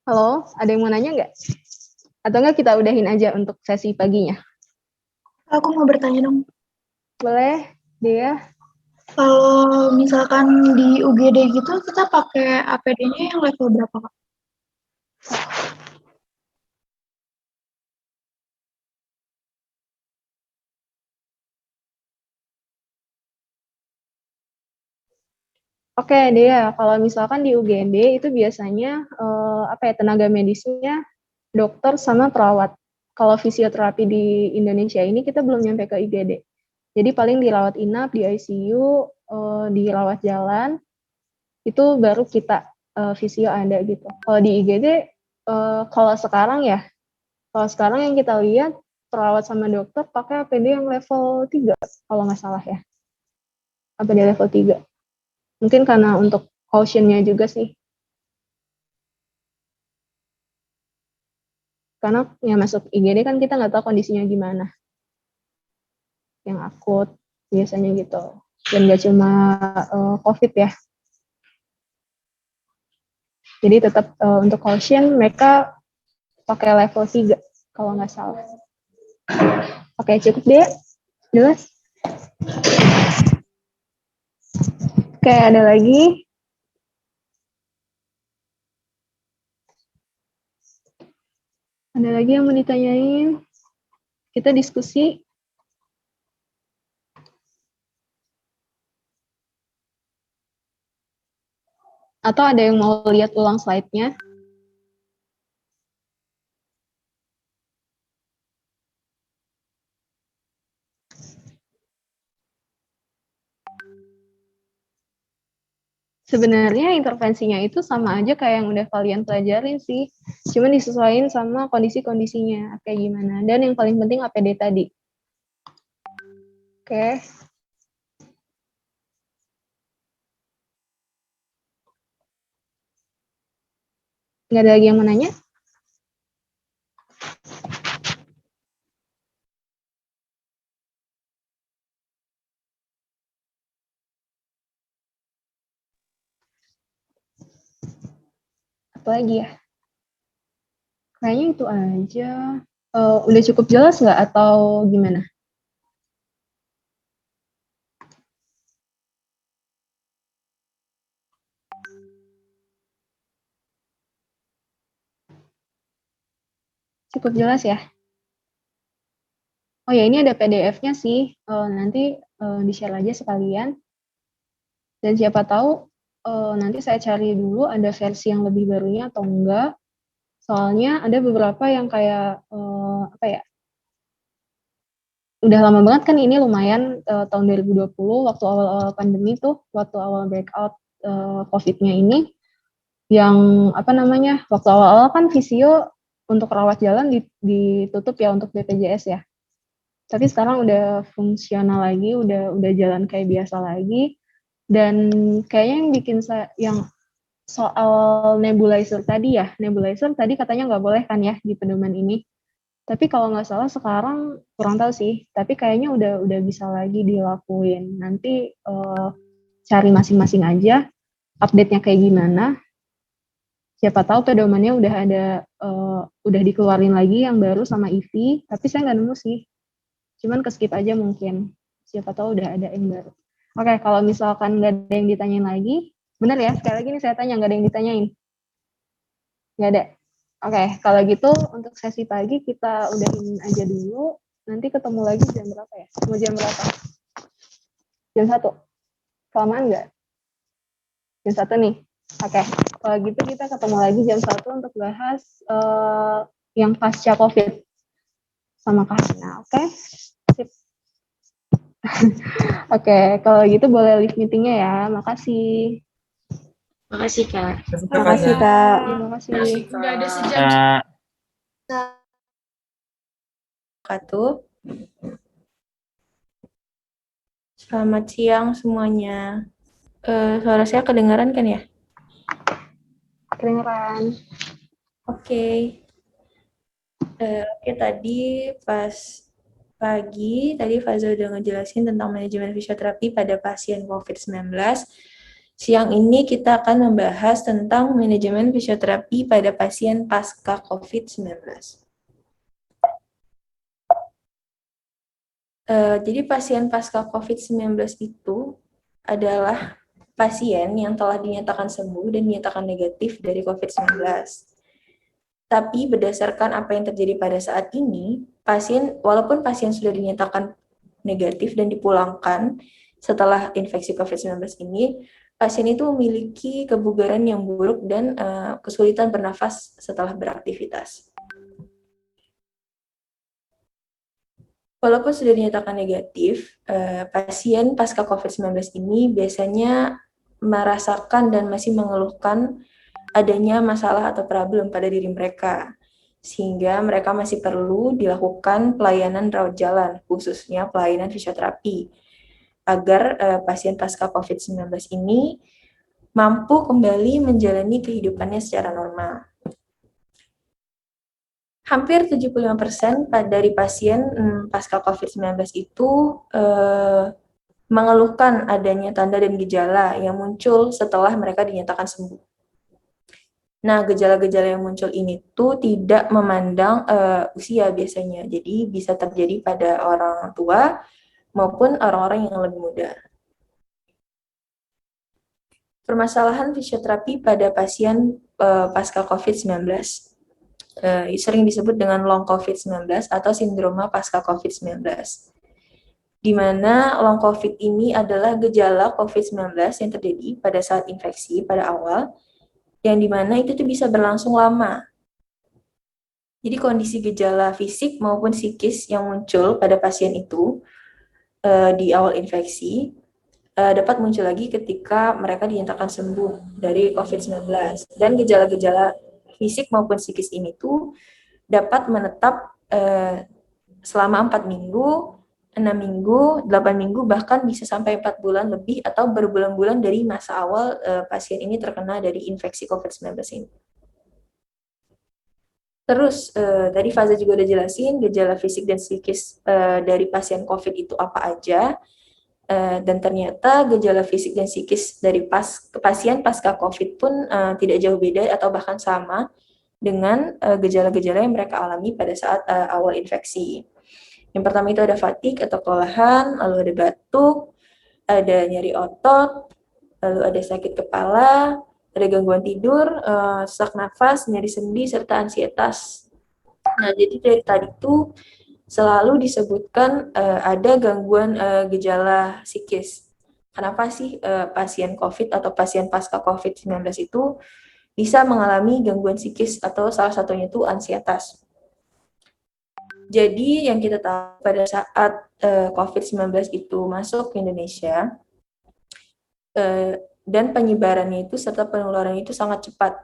Halo, ada yang mau nanya nggak? Atau nggak kita udahin aja untuk sesi paginya? Aku mau bertanya dong. Boleh, Dea? Kalau misalkan di UGD gitu, kita pakai APD-nya yang level berapa, Kak? Oke, Dea, kalau misalkan di UGD itu biasanya tenaga medisnya dokter sama perawat. Kalau fisioterapi di Indonesia ini kita belum nyampe ke IGD. Jadi paling dirawat inap, di ICU, dirawat jalan, itu baru kita fisio ada gitu. Kalau di IGD, kalau sekarang yang kita lihat perawat sama dokter pakai APD yang level 3 kalau nggak salah ya. APD level 3. Mungkin karena untuk caution-nya juga sih. Karena yang masuk IGD kan kita nggak tahu kondisinya gimana. Yang akut, biasanya gitu. Dan nggak cuma COVID ya. Jadi tetap untuk caution mereka pakai level 3 kalau nggak salah. Oke, cukup deh. Jelas? Oke, ada lagi? Ada lagi yang mau ditanyain? Kita diskusi. Atau ada yang mau lihat ulang slide-nya? Sebenarnya intervensinya itu sama aja kayak yang udah kalian pelajarin sih. Cuma disesuaikan sama kondisi-kondisinya kayak gimana. Dan yang paling penting APD tadi. Oke. Nggak ada lagi yang mau nanya? Apa lagi ya? Kayaknya itu aja. Udah cukup jelas nggak atau gimana? Cukup jelas ya? Oh ya, ini ada PDF-nya sih. Nanti di-share aja sekalian. Dan siapa tahu nanti saya cari dulu ada versi yang lebih barunya atau enggak. Soalnya ada beberapa yang kayak udah lama banget kan ini lumayan tahun 2020 waktu awal-awal pandemi tuh, waktu awal breakout COVID-nya ini yang waktu awal-awal kan visio untuk rawat jalan ditutup ya untuk BPJS ya. Tapi sekarang udah fungsional lagi, udah jalan kayak biasa lagi. Dan kayaknya yang bikin yang soal nebulizer tadi katanya nggak boleh kan ya di pedoman ini. Tapi kalau nggak salah sekarang kurang tahu sih. Tapi kayaknya udah bisa lagi dilakuin. Nanti cari masing-masing aja update-nya kayak gimana. siapa tahu pedomannya udah dikeluarin lagi yang baru sama IVI, tapi saya nggak nemu sih. Cuman keskip aja mungkin. Siapa tahu udah ada yang baru. Oke, kalau misalkan nggak ada yang ditanyain lagi, bener ya, sekali lagi nih saya tanya, nggak ada yang ditanyain? Nggak ada? Oke, kalau gitu untuk sesi pagi kita udahin aja dulu. Nanti ketemu lagi jam berapa ya? Mau jam berapa? Jam 1? Kelamaan nggak? Jam 1 nih? Oke, kalau gitu kita ketemu lagi jam 1 untuk bahas yang pasca COVID sama Kak Hana, oke? Sip. Oke, kalau gitu boleh leave meetingnya ya. Makasih. Makasih, Kak. Makasih, Kak. Terima kasih. Udah ada sejam. Wabarakatuh. Selamat siang semuanya. Suara saya kedengaran kan ya? Kedengeran. Oke. Oke, tadi pas pagi, tadi Faza udah ngejelasin tentang manajemen fisioterapi pada pasien COVID-19. Siang ini kita akan membahas tentang manajemen fisioterapi pada pasien pasca COVID-19. Jadi pasien pasca COVID-19 itu adalah pasien yang telah dinyatakan sembuh dan dinyatakan negatif dari COVID-19. Tapi berdasarkan apa yang terjadi pada saat ini, walaupun pasien sudah dinyatakan negatif dan dipulangkan setelah infeksi COVID-19 ini, pasien itu memiliki kebugaran yang buruk dan kesulitan bernafas setelah beraktivitas. Walaupun sudah dinyatakan negatif, pasien pasca COVID-19 ini biasanya merasakan dan masih mengeluhkan adanya masalah atau problem pada diri mereka, sehingga mereka masih perlu dilakukan pelayanan rawat jalan, khususnya pelayanan fisioterapi, agar pasien pasca COVID-19 ini mampu kembali menjalani kehidupannya secara normal. Hampir 75% dari pasien pasca COVID-19 itu mengeluhkan adanya tanda dan gejala yang muncul setelah mereka dinyatakan sembuh. Nah, gejala-gejala yang muncul ini tuh tidak memandang usia biasanya, jadi bisa terjadi pada orang tua maupun orang-orang yang lebih muda. Permasalahan fisioterapi pada pasien pasca COVID-19. Sering disebut dengan long COVID-19 atau sindroma pasca COVID-19. Di mana long COVID ini adalah gejala COVID-19 yang terjadi pada saat infeksi pada awal, yang di mana itu tuh bisa berlangsung lama. Jadi kondisi gejala fisik maupun psikis yang muncul pada pasien itu di awal infeksi dapat muncul lagi ketika mereka dinyatakan sembuh dari COVID-19. Dan gejala-gejala fisik maupun psikis ini tuh dapat menetap selama 4 minggu, 6 minggu, 8 minggu, bahkan bisa sampai 4 bulan lebih atau berbulan-bulan dari masa awal pasien ini terkena dari infeksi COVID-19 ini. Terus, tadi Faza juga udah jelasin gejala fisik dan psikis dari pasien COVID itu apa aja. Dan ternyata gejala fisik dan psikis dari pasien pasca COVID pun tidak jauh beda atau bahkan sama dengan gejala-gejala yang mereka alami pada saat awal infeksi. Yang pertama itu ada fatigue atau kelelahan, lalu ada batuk, ada nyeri otot, lalu ada sakit kepala, ada gangguan tidur, sesak nafas, nyeri sendi, serta ansietas. Nah, jadi dari tadi itu selalu disebutkan ada gangguan gejala psikis. Kenapa sih pasien COVID atau pasien pasca COVID-19 itu bisa mengalami gangguan psikis atau salah satunya itu ansietas. Jadi yang kita tahu pada saat COVID-19 itu masuk ke Indonesia dan penyebarannya itu serta penularannya itu sangat cepat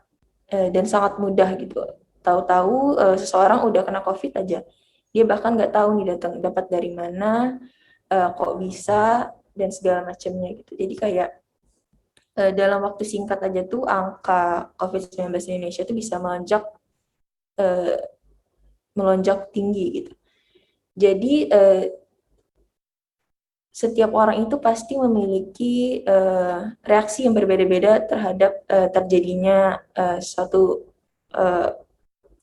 dan sangat mudah gitu. Tahu-tahu seseorang udah kena COVID aja, dia bahkan nggak tahu nih dapat dari mana, kok bisa dan segala macamnya gitu. Jadi kayak dalam waktu singkat aja tuh angka COVID-19 di Indonesia tuh bisa melonjak tinggi gitu. Jadi setiap orang itu pasti memiliki reaksi yang berbeda-beda terhadap terjadinya suatu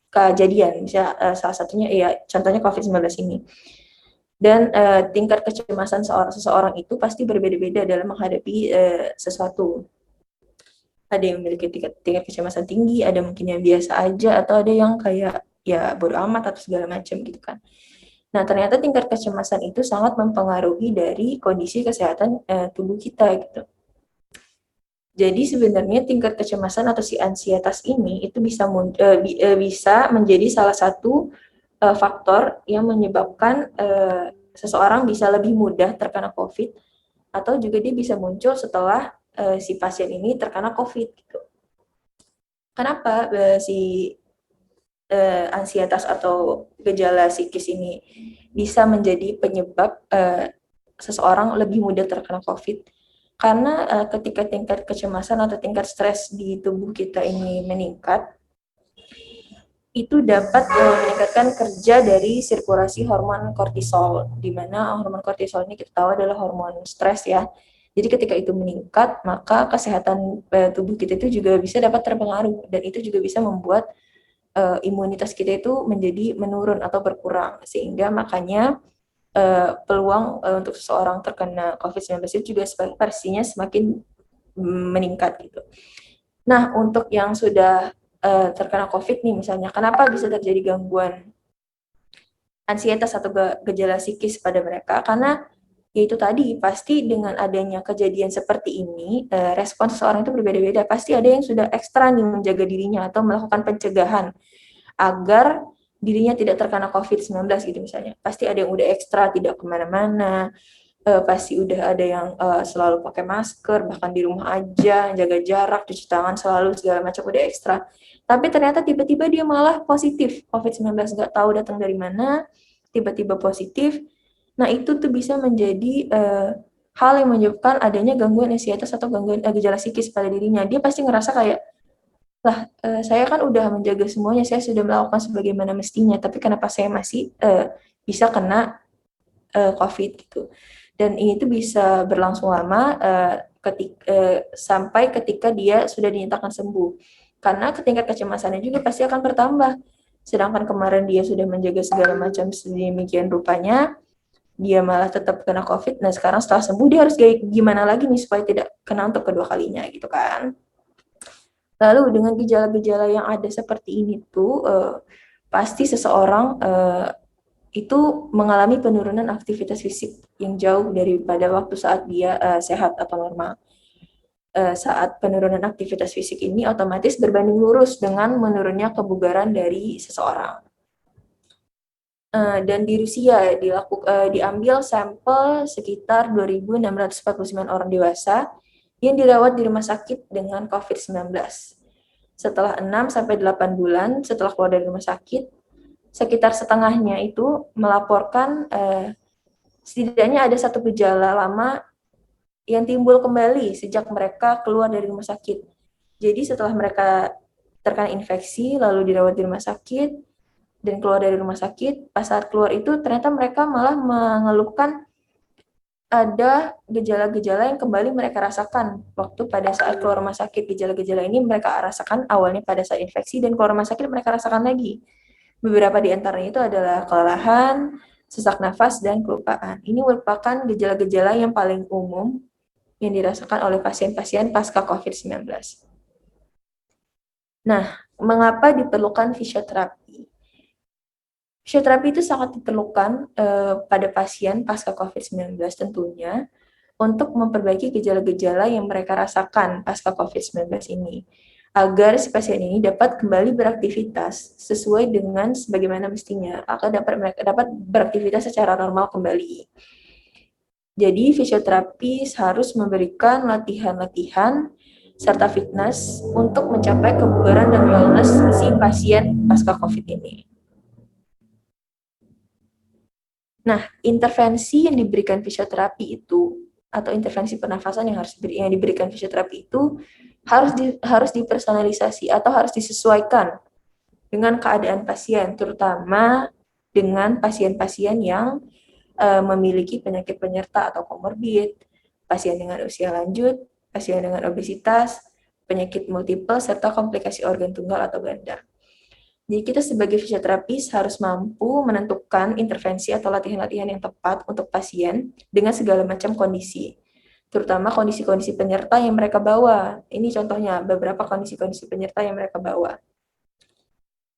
kejadian, misalnya salah satunya ya contohnya COVID-19 ini. Dan tingkat kecemasan seseorang itu pasti berbeda-beda dalam menghadapi sesuatu. Ada yang memiliki tingkat kecemasan tinggi, ada mungkin yang biasa aja, atau ada yang kayak ya bodo amat atau segala macam gitu kan. Nah, ternyata tingkat kecemasan itu sangat mempengaruhi dari kondisi kesehatan tubuh kita gitu. Jadi sebenarnya tingkat kecemasan atau si ansietas ini itu bisa menjadi salah satu faktor yang menyebabkan seseorang bisa lebih mudah terkena COVID, atau juga dia bisa muncul setelah si pasien ini terkena COVID gitu. Kenapa si ansietas atau gejala psikis ini bisa menjadi penyebab seseorang lebih mudah terkena COVID? Karena ketika tingkat kecemasan atau tingkat stres di tubuh kita ini meningkat, itu dapat meningkatkan kerja dari sirkulasi hormon kortisol, di mana hormon kortisol ini kita tahu adalah hormon stres ya. Jadi ketika itu meningkat, maka kesehatan tubuh kita itu juga bisa dapat terpengaruh, dan itu juga bisa membuat imunitas kita itu menjadi menurun atau berkurang, sehingga makanya peluang untuk seseorang terkena COVID-19 itu juga pastinya semakin meningkat gitu. Nah, untuk yang sudah terkena COVID nih misalnya, kenapa bisa terjadi gangguan ansietas atau gejala psikis pada mereka? Karena yaitu tadi, pasti dengan adanya kejadian seperti ini, respon seseorang itu berbeda-beda. Pasti ada yang sudah ekstra nih menjaga dirinya atau melakukan pencegahan agar dirinya tidak terkena COVID-19 gitu misalnya. Pasti ada yang udah ekstra, tidak kemana-mana, pasti udah ada yang selalu pakai masker, bahkan di rumah aja, jaga jarak, cuci tangan selalu, segala macam udah ekstra. Tapi ternyata tiba-tiba dia malah positif COVID-19, nggak tahu datang dari mana, tiba-tiba positif. Nah, itu tuh bisa menjadi hal yang menyebabkan adanya gangguan ansietas atau gangguan gejala psikis pada dirinya. Dia pasti ngerasa kayak, lah, saya kan udah menjaga semuanya, saya sudah melakukan sebagaimana mestinya, tapi kenapa saya masih bisa kena COVID gitu. Dan ini tuh bisa berlangsung lama sampai ketika dia sudah dinyatakan sembuh. Karena tingkat kecemasannya juga pasti akan bertambah. Sedangkan kemarin dia sudah menjaga segala macam sedemikian rupanya, dia malah tetap kena COVID. Nah, sekarang setelah sembuh, dia harus gimana lagi nih supaya tidak kena untuk kedua kalinya gitu kan. Lalu dengan gejala-gejala yang ada seperti ini tuh, pasti seseorang itu mengalami penurunan aktivitas fisik yang jauh daripada waktu saat dia sehat atau normal. Saat penurunan aktivitas fisik ini otomatis berbanding lurus dengan menurunnya kebugaran dari seseorang. Dan di Rusia diambil sampel sekitar 2.649 orang dewasa yang dirawat di rumah sakit dengan COVID-19. Setelah 6-8 bulan setelah keluar dari rumah sakit, sekitar setengahnya itu melaporkan setidaknya ada satu gejala lama yang timbul kembali sejak mereka keluar dari rumah sakit. Jadi setelah mereka terkena infeksi, lalu dirawat di rumah sakit, dan keluar dari rumah sakit, pas saat keluar itu ternyata mereka malah mengeluhkan ada gejala-gejala yang kembali mereka rasakan waktu pada saat keluar rumah sakit. Gejala-gejala ini mereka rasakan awalnya pada saat infeksi, dan keluar rumah sakit mereka rasakan lagi. Beberapa di antaranya itu adalah kelelahan, sesak nafas, dan kelupaan. Ini merupakan gejala-gejala yang paling umum yang dirasakan oleh pasien-pasien pasca COVID-19. Nah, mengapa diperlukan fisioterapi? Fisioterapi itu sangat diperlukan pada pasien pasca COVID-19 tentunya untuk memperbaiki gejala-gejala yang mereka rasakan pasca COVID-19 ini, agar si pasien ini dapat kembali beraktivitas sesuai dengan sebagaimana mestinya, agar mereka dapat beraktivitas secara normal kembali. Jadi fisioterapi harus memberikan latihan-latihan serta fitness untuk mencapai kebugaran dan wellness si pasien pasca COVID ini. Nah, intervensi yang diberikan fisioterapi itu, atau intervensi pernafasan yang diberikan fisioterapi itu harus dipersonalisasi atau harus disesuaikan dengan keadaan pasien, terutama dengan pasien-pasien yang memiliki penyakit penyerta atau komorbid, pasien dengan usia lanjut, pasien dengan obesitas, penyakit multiple, serta komplikasi organ tunggal atau ganda. Jadi kita sebagai fisioterapis harus mampu menentukan intervensi atau latihan-latihan yang tepat untuk pasien dengan segala macam kondisi, terutama kondisi-kondisi penyerta yang mereka bawa. Ini contohnya beberapa kondisi-kondisi penyerta yang mereka bawa.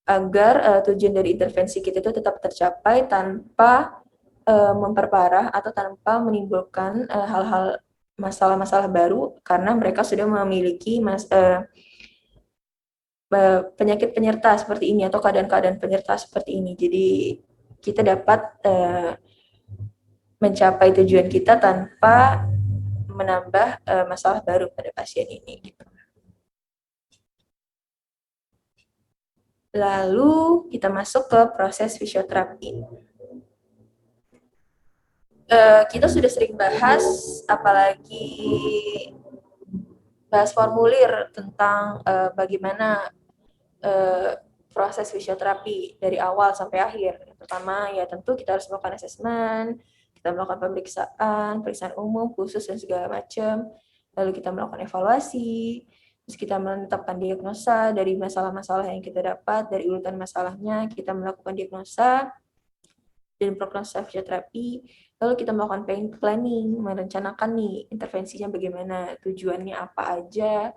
Agar tujuan dari intervensi kita itu tetap tercapai tanpa memperparah atau tanpa menimbulkan hal-hal masalah-masalah baru karena mereka sudah memiliki penyakit penyerta seperti ini atau keadaan-keadaan penyerta seperti ini. Jadi kita dapat mencapai tujuan kita tanpa menambah masalah baru pada pasien ini. Gitu. Lalu kita masuk ke proses fisioterapi. Kita sudah sering bahas, apalagi bahas formulir tentang bagaimana proses fisioterapi dari awal sampai akhir. Yang pertama ya tentu kita harus melakukan asesmen, kita melakukan pemeriksaan umum, khusus dan segala macam. Lalu kita melakukan evaluasi, terus kita menetapkan diagnosa dari masalah-masalah yang kita dapat, dari urutan masalahnya, kita melakukan diagnosa dan prognosa fisioterapi. Lalu kita melakukan planning, merencanakan nih intervensinya bagaimana, tujuannya apa aja,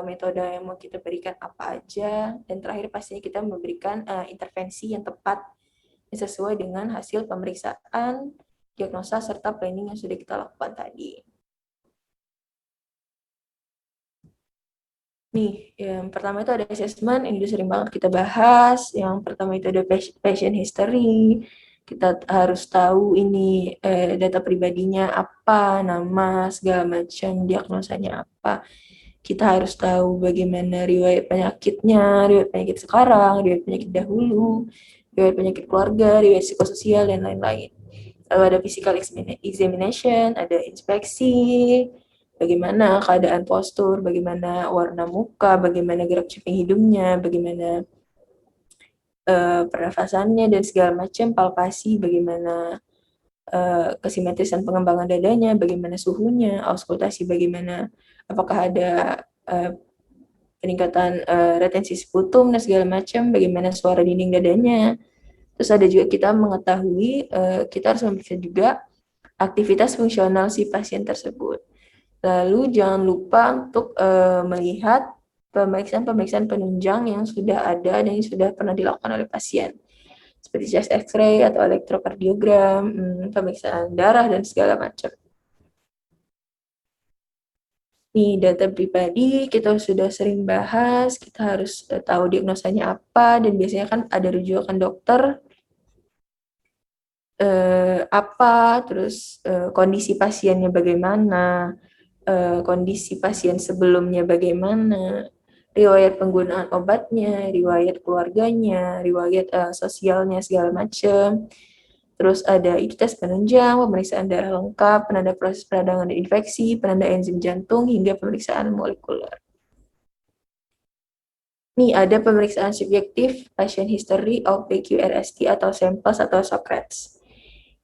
metode yang mau kita berikan apa aja, dan terakhir pastinya kita memberikan intervensi yang tepat sesuai dengan hasil pemeriksaan, diagnosa, serta planning yang sudah kita lakukan tadi. Nih, yang pertama itu ada assessment, ini udah sering banget kita bahas. Yang pertama itu ada patient history, kita harus tahu ini data pribadinya apa, nama, segala macam, diagnosanya apa. Kita harus tahu bagaimana riwayat penyakitnya, riwayat penyakit sekarang, riwayat penyakit dahulu, riwayat penyakit keluarga, riwayat psikososial, dan lain-lain. Lalu ada physical examination, ada inspeksi, bagaimana keadaan postur, bagaimana warna muka, bagaimana gerak cuping hidungnya, bagaimana pernafasannya, dan segala macam, palpasi, bagaimana kesimetrisan pengembangan dadanya, bagaimana suhunya, auskultasi, bagaimana apakah ada peningkatan retensi sputum dan segala macam, bagaimana suara dinding dadanya. Terus ada juga kita mengetahui, kita harus memeriksa juga aktivitas fungsional si pasien tersebut. Lalu jangan lupa untuk melihat pemeriksaan penunjang yang sudah ada dan yang sudah pernah dilakukan oleh pasien, seperti chest X-ray atau elektrokardiogram, pemeriksaan darah, dan segala macam. Nih, data pribadi kita sudah sering bahas, kita harus tahu diagnosanya apa, dan biasanya kan ada rujukan dokter, terus kondisi pasiennya bagaimana, kondisi pasien sebelumnya bagaimana, riwayat penggunaan obatnya, riwayat keluarganya, riwayat sosialnya, segala macam. Terus ada itu tes penunjang, pemeriksaan darah lengkap, penanda proses peradangan dan infeksi, penanda enzim jantung, hingga pemeriksaan molekuler. Nih ada pemeriksaan subjektif, patient history, OPQRST atau samples atau Socrates.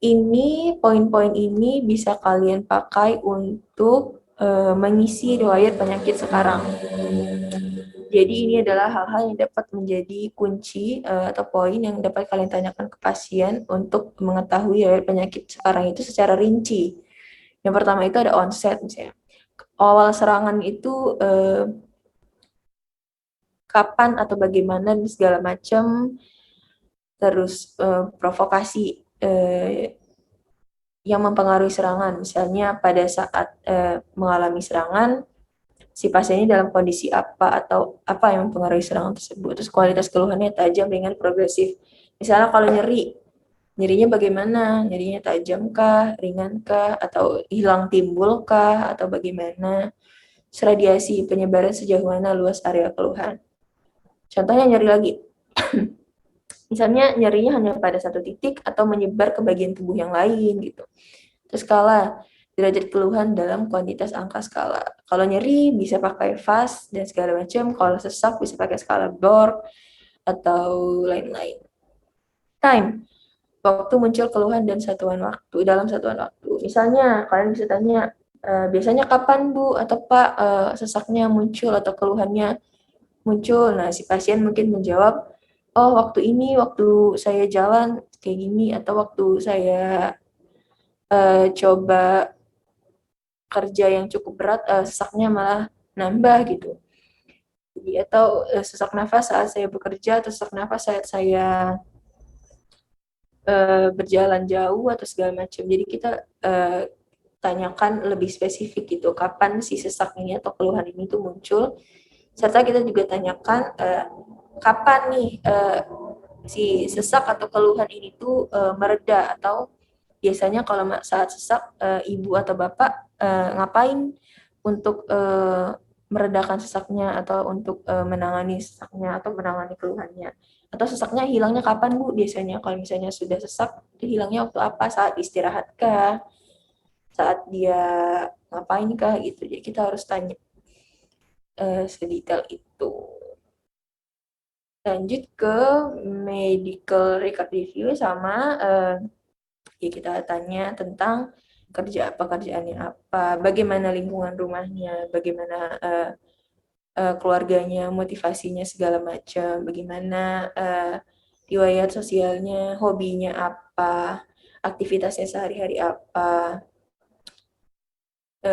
Ini poin-poin ini bisa kalian pakai untuk mengisi riwayat penyakit sekarang. Jadi ini adalah hal-hal yang dapat menjadi kunci atau poin yang dapat kalian tanyakan ke pasien untuk mengetahui riwayat penyakit sekarang itu secara rinci. Yang pertama itu ada onset misalnya. Awal serangan itu kapan atau bagaimana dan segala macam. Terus provokasi yang mempengaruhi serangan. Misalnya pada saat mengalami serangan, si pasien ini dalam kondisi apa atau apa yang mempengaruhi serangan tersebut. Terus kualitas keluhannya tajam, ringan, progresif. Misalnya kalau nyerinya bagaimana? Nyerinya tajam kah, ringan kah, atau hilang timbul kah, atau bagaimana? Radiasi penyebaran sejauh mana luas area keluhan. Contohnya nyeri lagi. Misalnya nyerinya hanya pada satu titik atau menyebar ke bagian tubuh yang lain gitu. Terus skala derajat keluhan dalam kuantitas angka skala. Kalau nyeri bisa pakai FAST dan segala macam. Kalau sesak bisa pakai skala Borg atau lain-lain. Time. waktu muncul keluhan dan dalam satuan waktu. Misalnya kalian bisa tanya, biasanya kapan Bu atau Pak sesaknya muncul atau keluhannya muncul? Nah, si pasien mungkin menjawab, oh waktu ini, waktu saya jalan kayak gini, atau waktu saya coba kerja yang cukup berat, sesaknya malah nambah gitu. Jadi, atau sesak nafas saat saya bekerja, atau sesak nafas saat saya berjalan jauh atau segala macam. Jadi kita tanyakan lebih spesifik gitu, kapan si sesak ini atau keluhan ini tuh muncul, serta kita juga tanyakan kapan nih si sesak atau keluhan ini tuh mereda, atau biasanya kalau saat sesak ibu atau bapak ngapain untuk meredakan sesaknya, atau untuk menangani sesaknya atau menangani keluhannya. Atau sesaknya hilangnya kapan Bu? Biasanya kalau misalnya sudah sesak, itu hilangnya waktu apa? Saat istirahat kah? Saat dia ngapain kah? Gitu. Jadi kita harus tanya sedetail itu. Lanjut ke medical record review sama ya kita tanya tentang pekerjaannya apa, bagaimana lingkungan rumahnya, bagaimana keluarganya, motivasinya segala macam, bagaimana riwayat sosialnya, hobinya apa, aktivitasnya sehari-hari apa,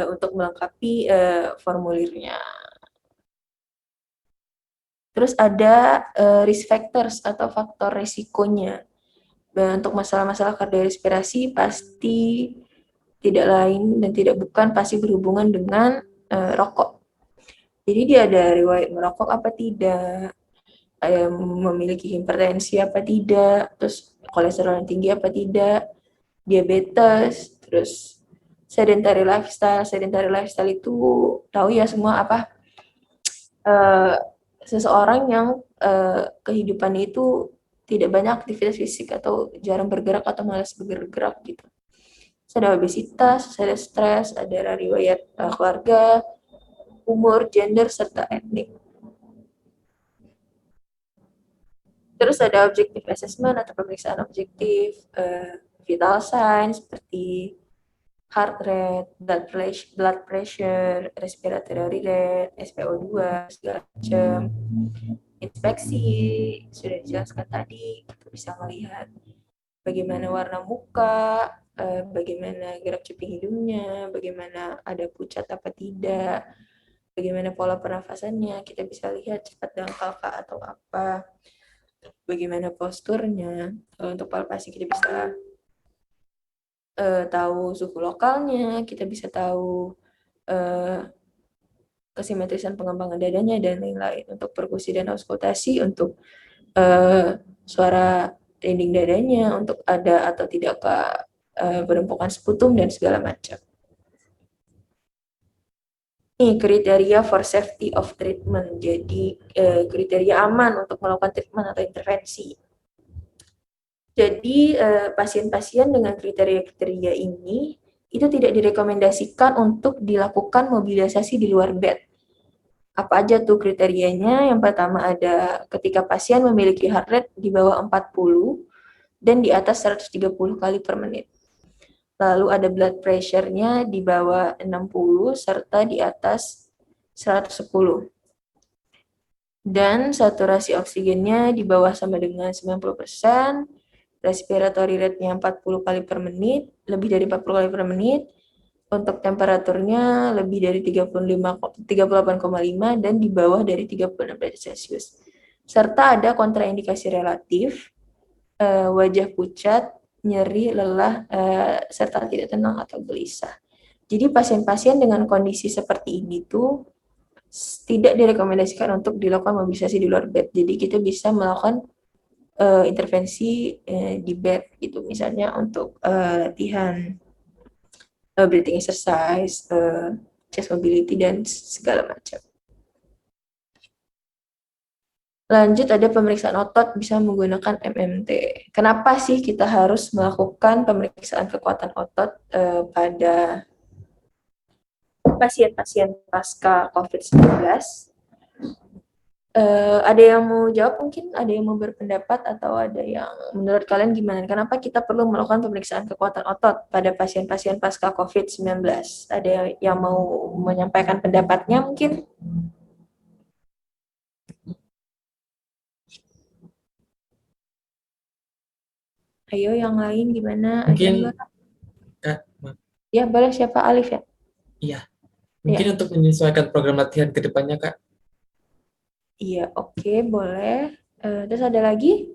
untuk melengkapi formulirnya. Terus ada risk factors atau faktor resikonya. Untuk masalah-masalah kardiorespirasi pasti tidak lain dan tidak bukan pasti berhubungan dengan rokok. Jadi dia ada riwayat merokok apa tidak, memiliki hipertensi apa tidak, terus kolesterol yang tinggi apa tidak, diabetes, terus sedentary lifestyle. Sedentary lifestyle itu tahu ya semua apa, seseorang yang kehidupannya itu tidak banyak aktivitas fisik atau jarang bergerak atau malas bergerak gitu. Terus ada obesitas, ada stres, ada riwayat keluarga, umur, gender, serta etnik. Terus ada objective assessment atau pemeriksaan objektif, vital signs seperti heart rate, blood pressure, respiratory rate, SpO2, segala macam. Inspeksi, sudah dijelaskan tadi, kita bisa melihat bagaimana warna muka, bagaimana gerak cuping hidungnya, bagaimana ada pucat apa tidak, bagaimana pola pernafasannya, kita bisa lihat cepat dangkal kah atau apa, bagaimana posturnya. Untuk palpasi kita bisa tahu suhu lokalnya, kita bisa tahu kesimetrisan pengembangan dadanya dan lain-lain. Untuk perkusi dan auskultasi, untuk suara dinding dadanya, untuk ada atau tidakkah penumpukan sputum dan segala macam. Ini kriteria for safety of treatment, jadi kriteria aman untuk melakukan treatment atau intervensi. Jadi pasien-pasien dengan kriteria-kriteria ini itu tidak direkomendasikan untuk dilakukan mobilisasi di luar bed. Apa aja tuh kriterianya? Yang pertama ada ketika pasien memiliki heart rate di bawah 40 dan di atas 130 kali per menit. Lalu ada blood pressure-nya di bawah 60 serta di atas 110. Dan saturasi oksigennya di bawah sama dengan 90%, respiratory rate-nya 40 kali per menit, lebih dari 40 kali per menit, untuk temperaturnya lebih dari 38,5 dan di bawah dari 36 derajat Celcius. Serta ada kontraindikasi relatif, wajah pucat, nyeri, lelah, serta tidak tenang atau gelisah. Jadi pasien-pasien dengan kondisi seperti ini tuh tidak direkomendasikan untuk dilakukan mobilisasi di luar bed. Jadi kita bisa melakukan intervensi di bed gitu, misalnya untuk latihan breathing exercise, chest mobility dan segala macam. Lanjut ada pemeriksaan otot bisa menggunakan MMT. Kenapa sih kita harus melakukan pemeriksaan kekuatan otot pada pasien-pasien pasca COVID-19? Ada yang mau jawab mungkin, ada yang mau berpendapat, atau ada yang menurut kalian gimana? Kenapa kita perlu melakukan pemeriksaan kekuatan otot pada pasien-pasien pasca COVID-19? Ada yang mau menyampaikan pendapatnya mungkin? Ayo yang lain gimana? Ada Mungkin nggak? Kak, maaf. Ya boleh, siapa? Alif ya? Iya, mungkin untuk menyesuaikan program latihan ke depannya, Kak. Iya, oke, boleh. Terus ada lagi?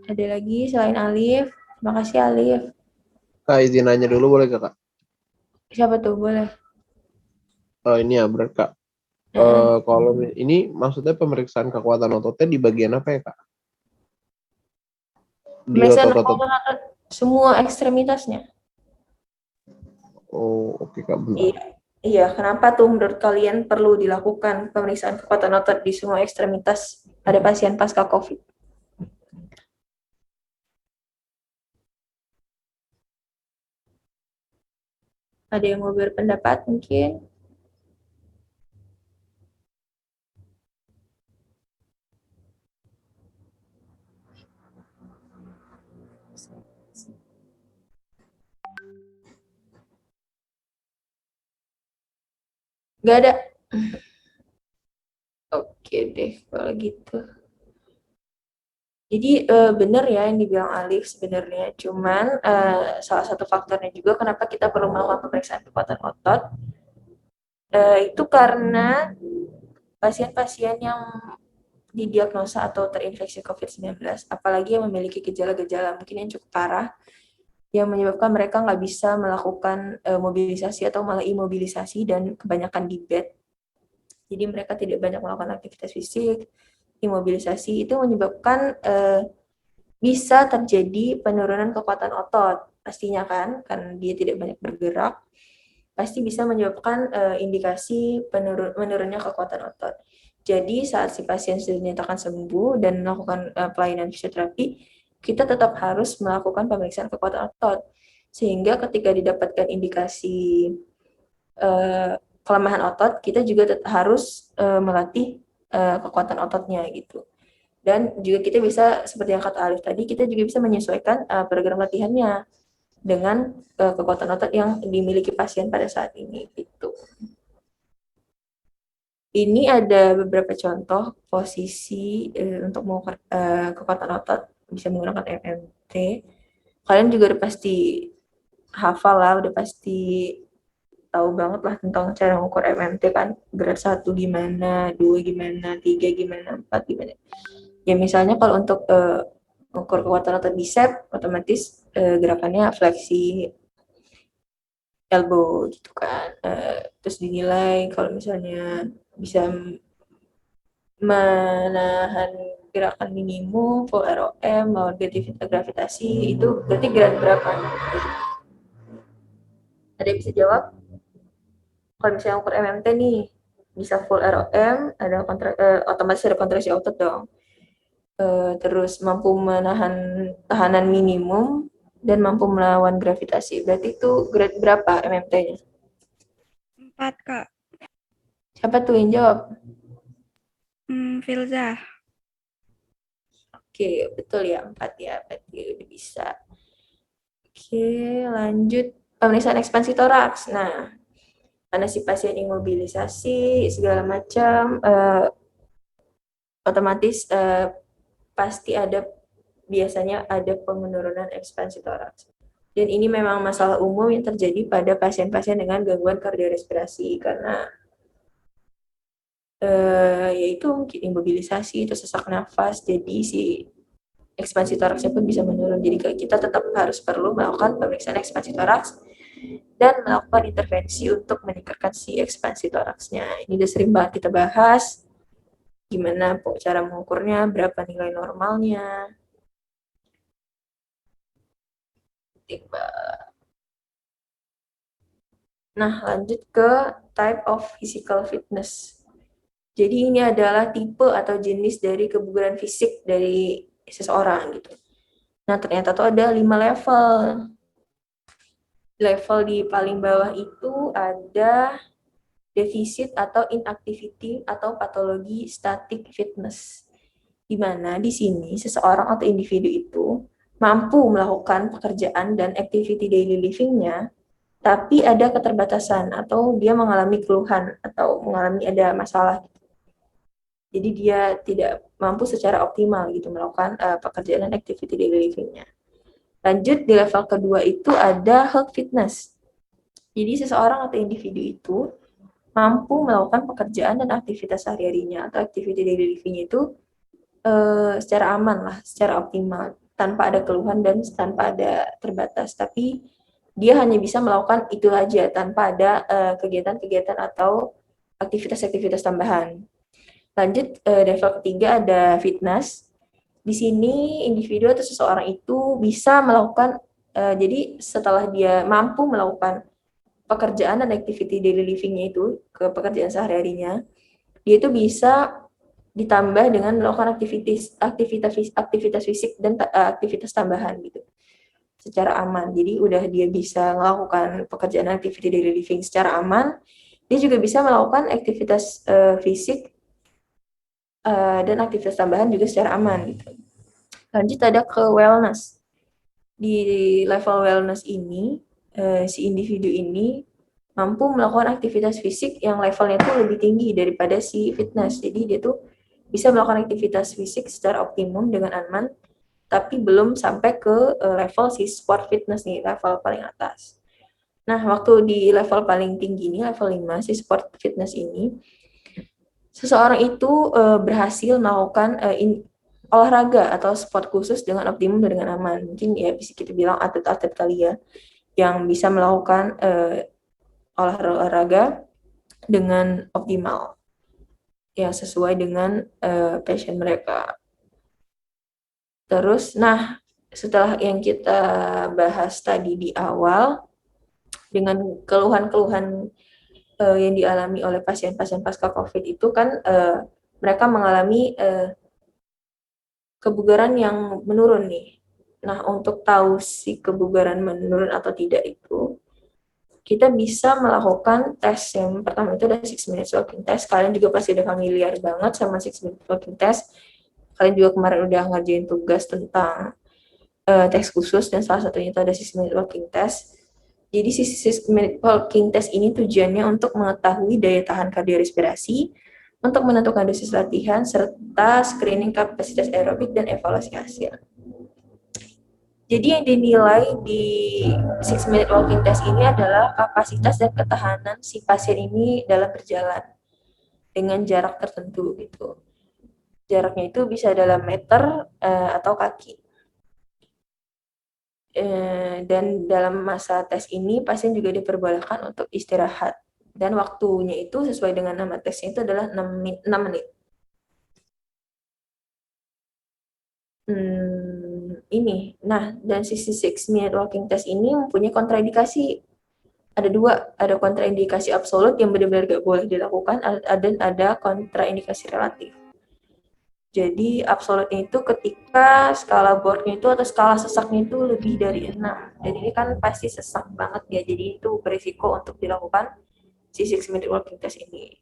Ada lagi selain Alif? Terima kasih Alif. Kak, izin nanya dulu boleh gak, Kak? Siapa tuh? Boleh. Ini ya berat, Kak. Kalau ini maksudnya pemeriksaan kekuatan ototnya di bagian apa ya, Kak? Di Pemeriksaan otot-otot. kekuatan otot semua ekstremitasnya. Oh, oke, Kak, bentar. Iya. Iya, kenapa tuh menurut kalian perlu dilakukan pemeriksaan kekuatan otot di semua ekstremitas pada pasien pasca COVID? Ada yang mau berpendapat mungkin? Nggak ada? Oke deh, kalau gitu. Jadi benar ya yang dibilang Alif sebenarnya, cuman salah satu faktornya juga kenapa kita perlu melakukan pemeriksaan kekuatan otot, itu karena pasien-pasien yang didiagnosa atau terinfeksi COVID-19, apalagi yang memiliki gejala-gejala mungkin yang cukup parah, yang menyebabkan mereka nggak bisa melakukan mobilisasi atau malah imobilisasi dan kebanyakan di bed. Jadi mereka tidak banyak melakukan aktivitas fisik, imobilisasi, itu menyebabkan bisa terjadi penurunan kekuatan otot. Pastinya kan dia tidak banyak bergerak, pasti bisa menyebabkan indikasi menurunnya kekuatan otot. Jadi saat si pasien sudah dinyatakan sembuh dan melakukan pelayanan fisioterapi, kita tetap harus melakukan pemeriksaan kekuatan otot. Sehingga ketika didapatkan indikasi kelemahan otot, kita juga harus melatih kekuatan ototnya gitu. Dan juga kita bisa, seperti yang kata Alif tadi, kita juga bisa menyesuaikan program latihannya dengan kekuatan otot yang dimiliki pasien pada saat ini gitu. Ini ada beberapa contoh posisi untuk mengukur kekuatan otot, bisa menggunakan MMT. Kalian juga udah pasti hafal lah, udah pasti tahu banget lah tentang cara mengukur MMT kan, berat 1 gimana, 2 gimana, 3 gimana, 4 gimana. Ya misalnya kalau untuk mengukur kekuatan otot bicep, otomatis gerakannya fleksi elbow gitu kan. Terus dinilai kalau misalnya bisa menahan gerakan minimum, full ROM, lawan gravitasi, itu berarti gerak berapa? Ada yang bisa jawab? Kalau misalnya ukur MMT nih, bisa full ROM, ada otomatis ada kontraksi otot dong. Terus mampu menahan tahanan minimum, dan mampu melawan gravitasi. Berarti itu grade berapa MMT-nya? 4, Kak. Siapa tuh yang jawab? Filza. Oke, betul ya, 4 ya. Berarti udah bisa. Oke, lanjut. Pemeriksaan ekspansi toraks. Nah, karena si pasien imobilisasi, segala macam, otomatis pasti biasanya ada penurunan ekspansi toraks. Dan ini memang masalah umum yang terjadi pada pasien-pasien dengan gangguan kardiorespirasi, karena yaitu mungkin imobilisasi, itu sesak nafas, jadi si ekspansi toraksnya pun bisa menurun. Jadi kita tetap harus perlu melakukan pemeriksaan ekspansi toraks dan melakukan intervensi untuk meningkatkan si ekspansi toraksnya. Ini udah sering banget kita bahas, gimana cara mengukurnya, berapa nilai normalnya. Nah, lanjut ke type of physical fitness. Jadi ini adalah tipe atau jenis dari kebugaran fisik dari seseorang gitu. Nah, ternyata tuh ada 5 level. level di paling bawah itu ada defisit atau inactivity atau patologi static fitness, di mana di sini seseorang atau individu itu mampu melakukan pekerjaan dan activity daily living-nya, tapi ada keterbatasan atau dia mengalami keluhan atau mengalami ada masalah. Jadi dia tidak mampu secara optimal gitu melakukan pekerjaan dan activity daily living-nya. Lanjut di level kedua itu ada health fitness. Jadi seseorang atau individu itu mampu melakukan pekerjaan dan aktivitas sehari-harinya atau activity daily living-nya itu secara aman lah, secara optimal, tanpa ada keluhan dan tanpa ada terbatas. Tapi dia hanya bisa melakukan itu aja tanpa ada kegiatan-kegiatan atau aktivitas-aktivitas tambahan. Lanjut level ketiga ada fitness. Di sini individu atau seseorang itu bisa melakukan jadi setelah dia mampu melakukan pekerjaan dan activity daily living-nya itu ke pekerjaan sehari-harinya, dia itu bisa ditambah dengan melakukan aktivitas fisik dan aktivitas tambahan gitu secara aman. Jadi udah dia bisa melakukan pekerjaan activity daily living secara aman, dia juga bisa melakukan aktivitas fisik dan aktivitas tambahan juga secara aman gitu. Lanjut ada ke wellness. Di level wellness ini si individu ini mampu melakukan aktivitas fisik yang levelnya itu lebih tinggi daripada si fitness. Jadi dia tuh bisa melakukan aktivitas fisik secara optimum dengan aman, tapi belum sampai ke level si sport fitness nih, level paling atas. Nah, waktu di level paling tinggi ini, level 5, si sport fitness ini, seseorang itu berhasil melakukan olahraga atau sport khusus dengan optimum dan dengan aman. Mungkin ya bisa kita bilang atlet-atlet kali ya, yang bisa melakukan olahraga dengan optimal, ya sesuai dengan passion mereka. Terus, nah setelah yang kita bahas tadi di awal, dengan keluhan-keluhan yang dialami oleh pasien-pasien pasca COVID itu kan mereka mengalami kebugaran yang menurun nih. Nah, untuk tahu si kebugaran menurun atau tidak itu, kita bisa melakukan tes. Yang pertama itu ada 6 minutes walking test. Kalian juga pasti udah familiar banget sama 6 minutes walking test. Kalian juga kemarin udah ngerjain tugas tentang tes khusus, dan salah satunya itu ada 6 minutes walking test. Jadi 6 minutes walking test ini tujuannya untuk mengetahui daya tahan kardiorespirasi, untuk menentukan dosis latihan, serta screening kapasitas aerobik dan evaluasi hasil. Jadi yang dinilai di 6 minute walking test ini adalah kapasitas dan ketahanan si pasien ini dalam berjalan dengan jarak tertentu gitu. Jaraknya itu bisa dalam meter atau kaki. Dan dalam masa tes ini pasien juga diperbolehkan untuk istirahat. Dan waktunya itu sesuai dengan nama tesnya itu adalah 6 menit. Ini. Nah, dan sisi 6 minute walking test ini mempunyai kontraindikasi. Ada dua, ada kontraindikasi absolut yang benar-benar gak boleh dilakukan, dan ada kontraindikasi relatif. Jadi absolutnya itu ketika skala Borg-nya itu atau skala sesaknya itu lebih dari 6. Jadi ini kan pasti sesak banget ya, jadi itu berisiko untuk dilakukan si 6 minute walking test ini.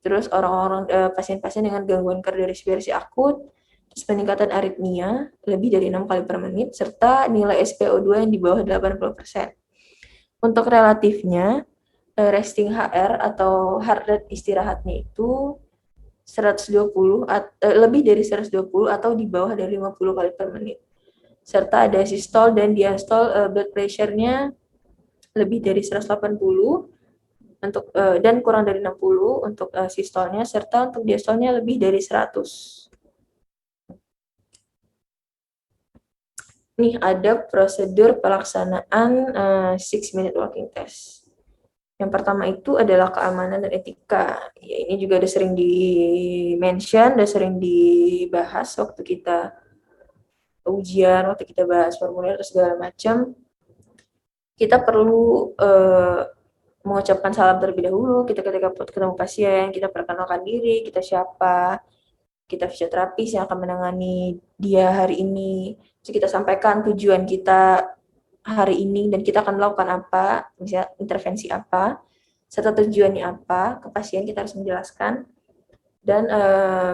Terus orang-orang pasien-pasien dengan gangguan kardiorespirasi akut, terus peningkatan aritmia lebih dari 6 kali per menit, serta nilai SpO2 yang di bawah 80%. Untuk relatifnya, resting HR atau heart rate istirahatnya itu 120 lebih dari 120 atau di bawah dari 50 kali per menit. Serta ada sistole dan diastole blood pressure-nya lebih dari 180 untuk dan kurang dari 60 untuk sistolnya, serta untuk diastolnya lebih dari 100. Nih ada prosedur pelaksanaan 6 minute walking test. Yang pertama itu adalah keamanan dan etika. Ya, ini juga udah sering di-mention, udah sering dibahas waktu kita ujian, waktu kita bahas formulir atau segala macam. Kita perlu mengucapkan salam terlebih dahulu. Kita ketika ketemu pasien, kita perkenalkan diri, kita siapa, kita fisioterapis yang akan menangani dia hari ini. Terus kita sampaikan tujuan kita hari ini dan kita akan melakukan apa, misalnya intervensi apa, serta tujuannya apa, ke pasien kita harus menjelaskan, dan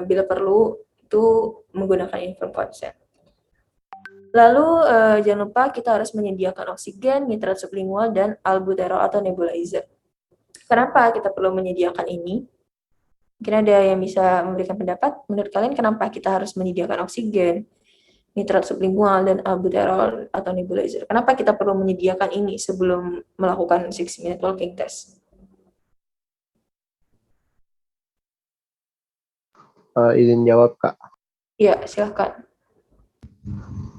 bila perlu itu menggunakan informed consent. Lalu jangan lupa kita harus menyediakan oksigen, nitrat sublingual, dan albuterol atau nebulizer. Kenapa kita perlu menyediakan ini? Mungkin ada yang bisa memberikan pendapat. Menurut kalian kenapa kita harus menyediakan oksigen, nitrat sublingual, dan albuterol atau nebulizer? Kenapa kita perlu menyediakan ini sebelum melakukan 6-minute walking test? Izin jawab, Kak. Ya, silakan.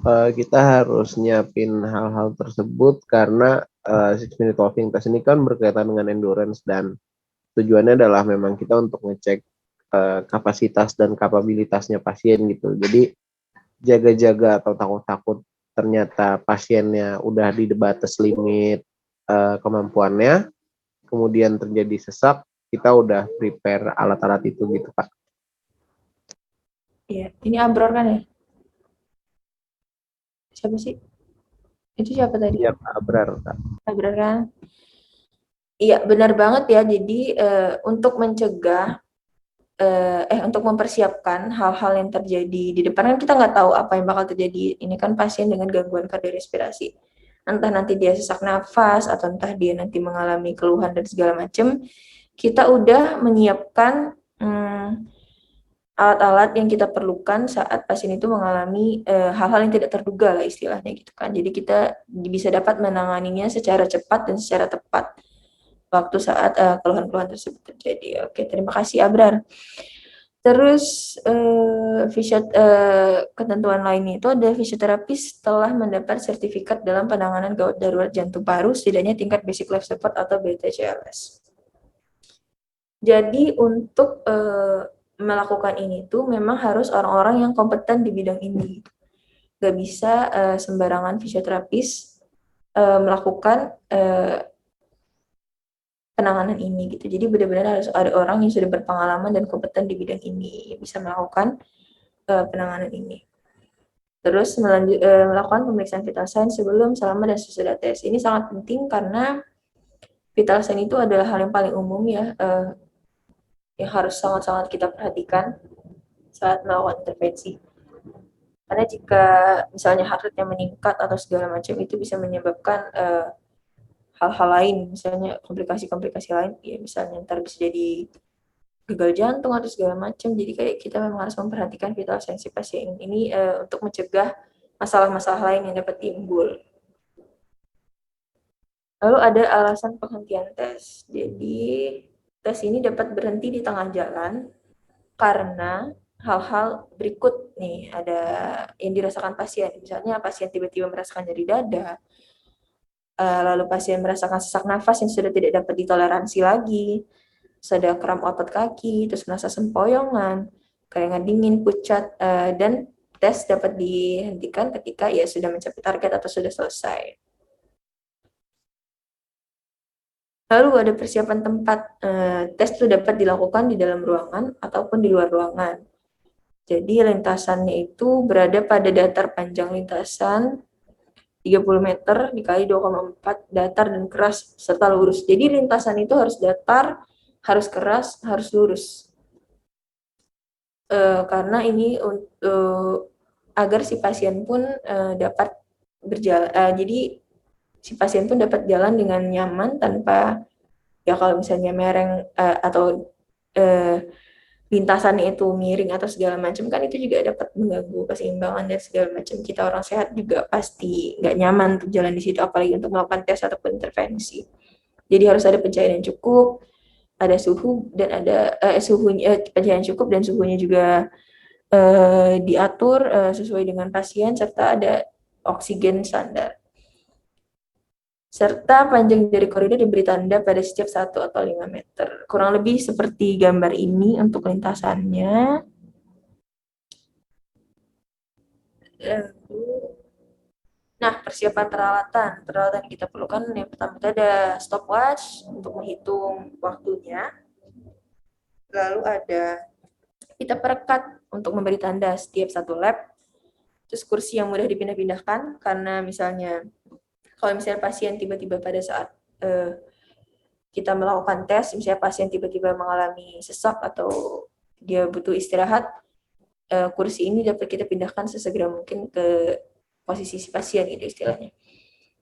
Kita harus nyiapin hal-hal tersebut karena 6-minute walking test ini kan berkaitan dengan endurance dan tujuannya adalah memang kita untuk ngecek kapasitas dan kapabilitasnya pasien gitu. Jadi jaga-jaga atau takut-takut ternyata pasiennya udah di batas limit kemampuannya, kemudian terjadi sesak, kita udah prepare alat-alat itu gitu, Pak. Iya, ini Abror kan ya? Siapa sih? Itu siapa tadi? Iya, Pak Abrar, Kak. Abror kan? Iya, benar banget ya. Jadi untuk mencegah, untuk mempersiapkan hal-hal yang terjadi di depan, kan kita nggak tahu apa yang bakal terjadi. Ini kan pasien dengan gangguan kardiorespirasi. Entah nanti dia sesak nafas, atau entah dia nanti mengalami keluhan dan segala macam. Kita udah menyiapkan alat-alat yang kita perlukan saat pasien itu mengalami hal-hal yang tidak terduga lah istilahnya gitu kan. Jadi kita bisa dapat menanganinya secara cepat dan secara tepat waktu saat keluhan-keluhan tersebut terjadi. Oke, terima kasih Abrar. Terus ketentuan lainnya itu ada fisioterapis telah mendapat sertifikat dalam penanganan gawat darurat jantung paru setidaknya tingkat basic life support atau BTCLS. Jadi untuk melakukan ini tuh memang harus orang-orang yang kompeten di bidang ini. Gak bisa sembarangan fisioterapis melakukan penanganan ini gitu. Jadi benar-benar harus ada orang yang sudah berpengalaman dan kompeten di bidang ini yang bisa melakukan penanganan ini. Terus melakukan pemeriksaan vital sign sebelum, selama, dan sesudah tes. Ini sangat penting karena vital sign itu adalah hal yang paling umum ya, yang harus sangat-sangat kita perhatikan saat melakukan intervensi. Karena jika misalnya heart rate-nya meningkat atau segala macam, itu bisa menyebabkan hal-hal lain, misalnya komplikasi-komplikasi lain, ya misalnya ntar bisa jadi gagal jantung atau segala macam. Jadi kayak kita memang harus memperhatikan vital sign pasien ini untuk mencegah masalah-masalah lain yang dapat timbul. Lalu ada alasan penghentian tes. Jadi tes ini dapat berhenti di tengah jalan karena hal-hal berikut nih, ada yang dirasakan pasien. Misalnya pasien tiba-tiba merasakan nyeri dada, lalu pasien merasakan sesak nafas yang sudah tidak dapat ditoleransi lagi, ada kram otot kaki, terus merasa sempoyongan, keringat dingin, pucat, dan tes dapat dihentikan ketika ya sudah mencapai target atau sudah selesai. Lalu ada persiapan tempat. Tes itu dapat dilakukan di dalam ruangan ataupun di luar ruangan. Jadi lintasannya itu berada pada datar panjang lintasan 30 meter dikali 2,4, datar dan keras serta lurus. Jadi lintasan itu harus datar, harus keras, harus lurus. Karena ini agar si pasien pun dapat berjalan. Jadi si pasien pun dapat jalan dengan nyaman tanpa, ya kalau misalnya mereng atau lintasannya itu miring atau segala macam, kan itu juga dapat mengganggu keseimbangan dan segala macam. Kita orang sehat juga pasti nggak nyaman untuk jalan di situ, apalagi untuk melakukan tes ataupun intervensi. Jadi harus ada pencahayaan yang cukup, ada suhu dan ada pencahayaan cukup dan suhunya juga diatur sesuai dengan pasien, serta ada oksigen standar. Serta panjang dari koridor diberi tanda pada setiap 1 atau 5 meter. Kurang lebih seperti gambar ini untuk lintasannya. Nah, persiapan peralatan. Peralatan yang kita perlukan yang pertama itu ada stopwatch untuk menghitung waktunya. Lalu ada pita perekat untuk memberi tanda setiap 1 lap. Terus kursi yang mudah dipindah-pindahkan karena misalnya Kalau misalnya pasien tiba-tiba pada saat kita melakukan tes, misalnya pasien tiba-tiba mengalami sesak atau dia butuh istirahat, kursi ini dapat kita pindahkan sesegera mungkin ke posisi si pasien gitu istilahnya.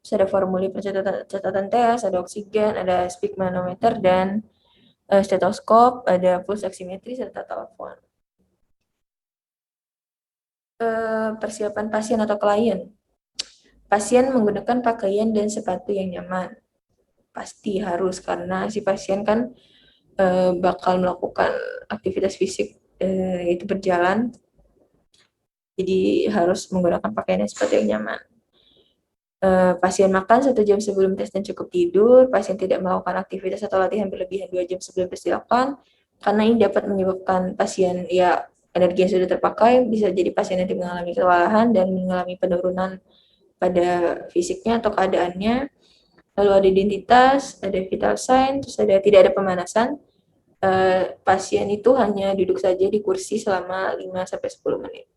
Terus ada formulir catatan tes, ada oksigen, ada sphygmanometer dan stetoskop, ada pulse oximetri serta telepon. Persiapan pasien atau klien. Pasien menggunakan pakaian dan sepatu yang nyaman. Pasti harus, karena si pasien kan bakal melakukan aktivitas fisik itu berjalan. Jadi harus menggunakan pakaian dan sepatu yang nyaman. Pasien makan 1 jam sebelum tes dan cukup tidur. Pasien tidak melakukan aktivitas atau latihan berlebihan 2 jam sebelum tes dilakukan, karena ini dapat menyebabkan pasien energi yang sudah terpakai, bisa jadi pasien nanti mengalami kelelahan dan mengalami penurunan pada fisiknya atau keadaannya. Lalu ada identitas, ada vital sign, terus tidak ada pemanasan. Pasien itu hanya duduk saja di kursi selama 5-10 menit.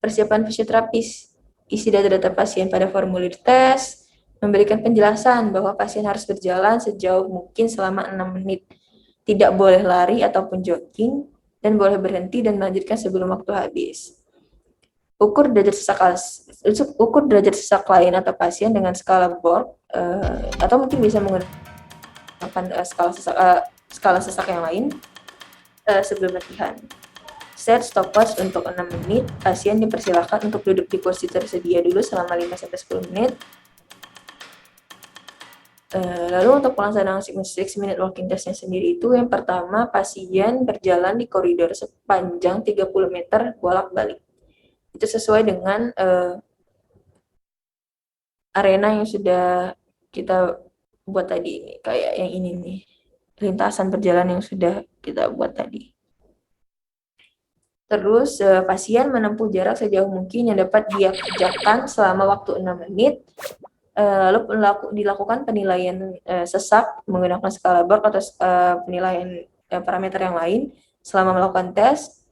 Persiapan fisioterapis, isi data-data pasien pada formulir tes, memberikan penjelasan bahwa pasien harus berjalan sejauh mungkin selama 6 menit. Tidak boleh lari ataupun jogging, dan boleh berhenti dan melanjutkan sebelum waktu habis. Ukur derajat sesak klien atau pasien dengan skala Borg, atau mungkin bisa menggunakan skala sesak yang lain sebelum latihan. Set stopwatch untuk 6 menit. Pasien dipersilakan untuk duduk di kursi tersedia dulu selama 5-10 menit. Lalu untuk pelaksanaan 6-minute walking testnya sendiri itu, yang pertama pasien berjalan di koridor sepanjang 30 meter bolak-balik. Itu sesuai dengan arena yang sudah kita buat tadi ini, kayak yang ini nih, lintasan berjalan yang sudah kita buat tadi. Terus pasien menempuh jarak sejauh mungkin yang dapat dia kerjakan selama waktu 6 menit. Lalu dilakukan penilaian sesak menggunakan skala Borg atau penilaian parameter yang lain. Selama melakukan tes,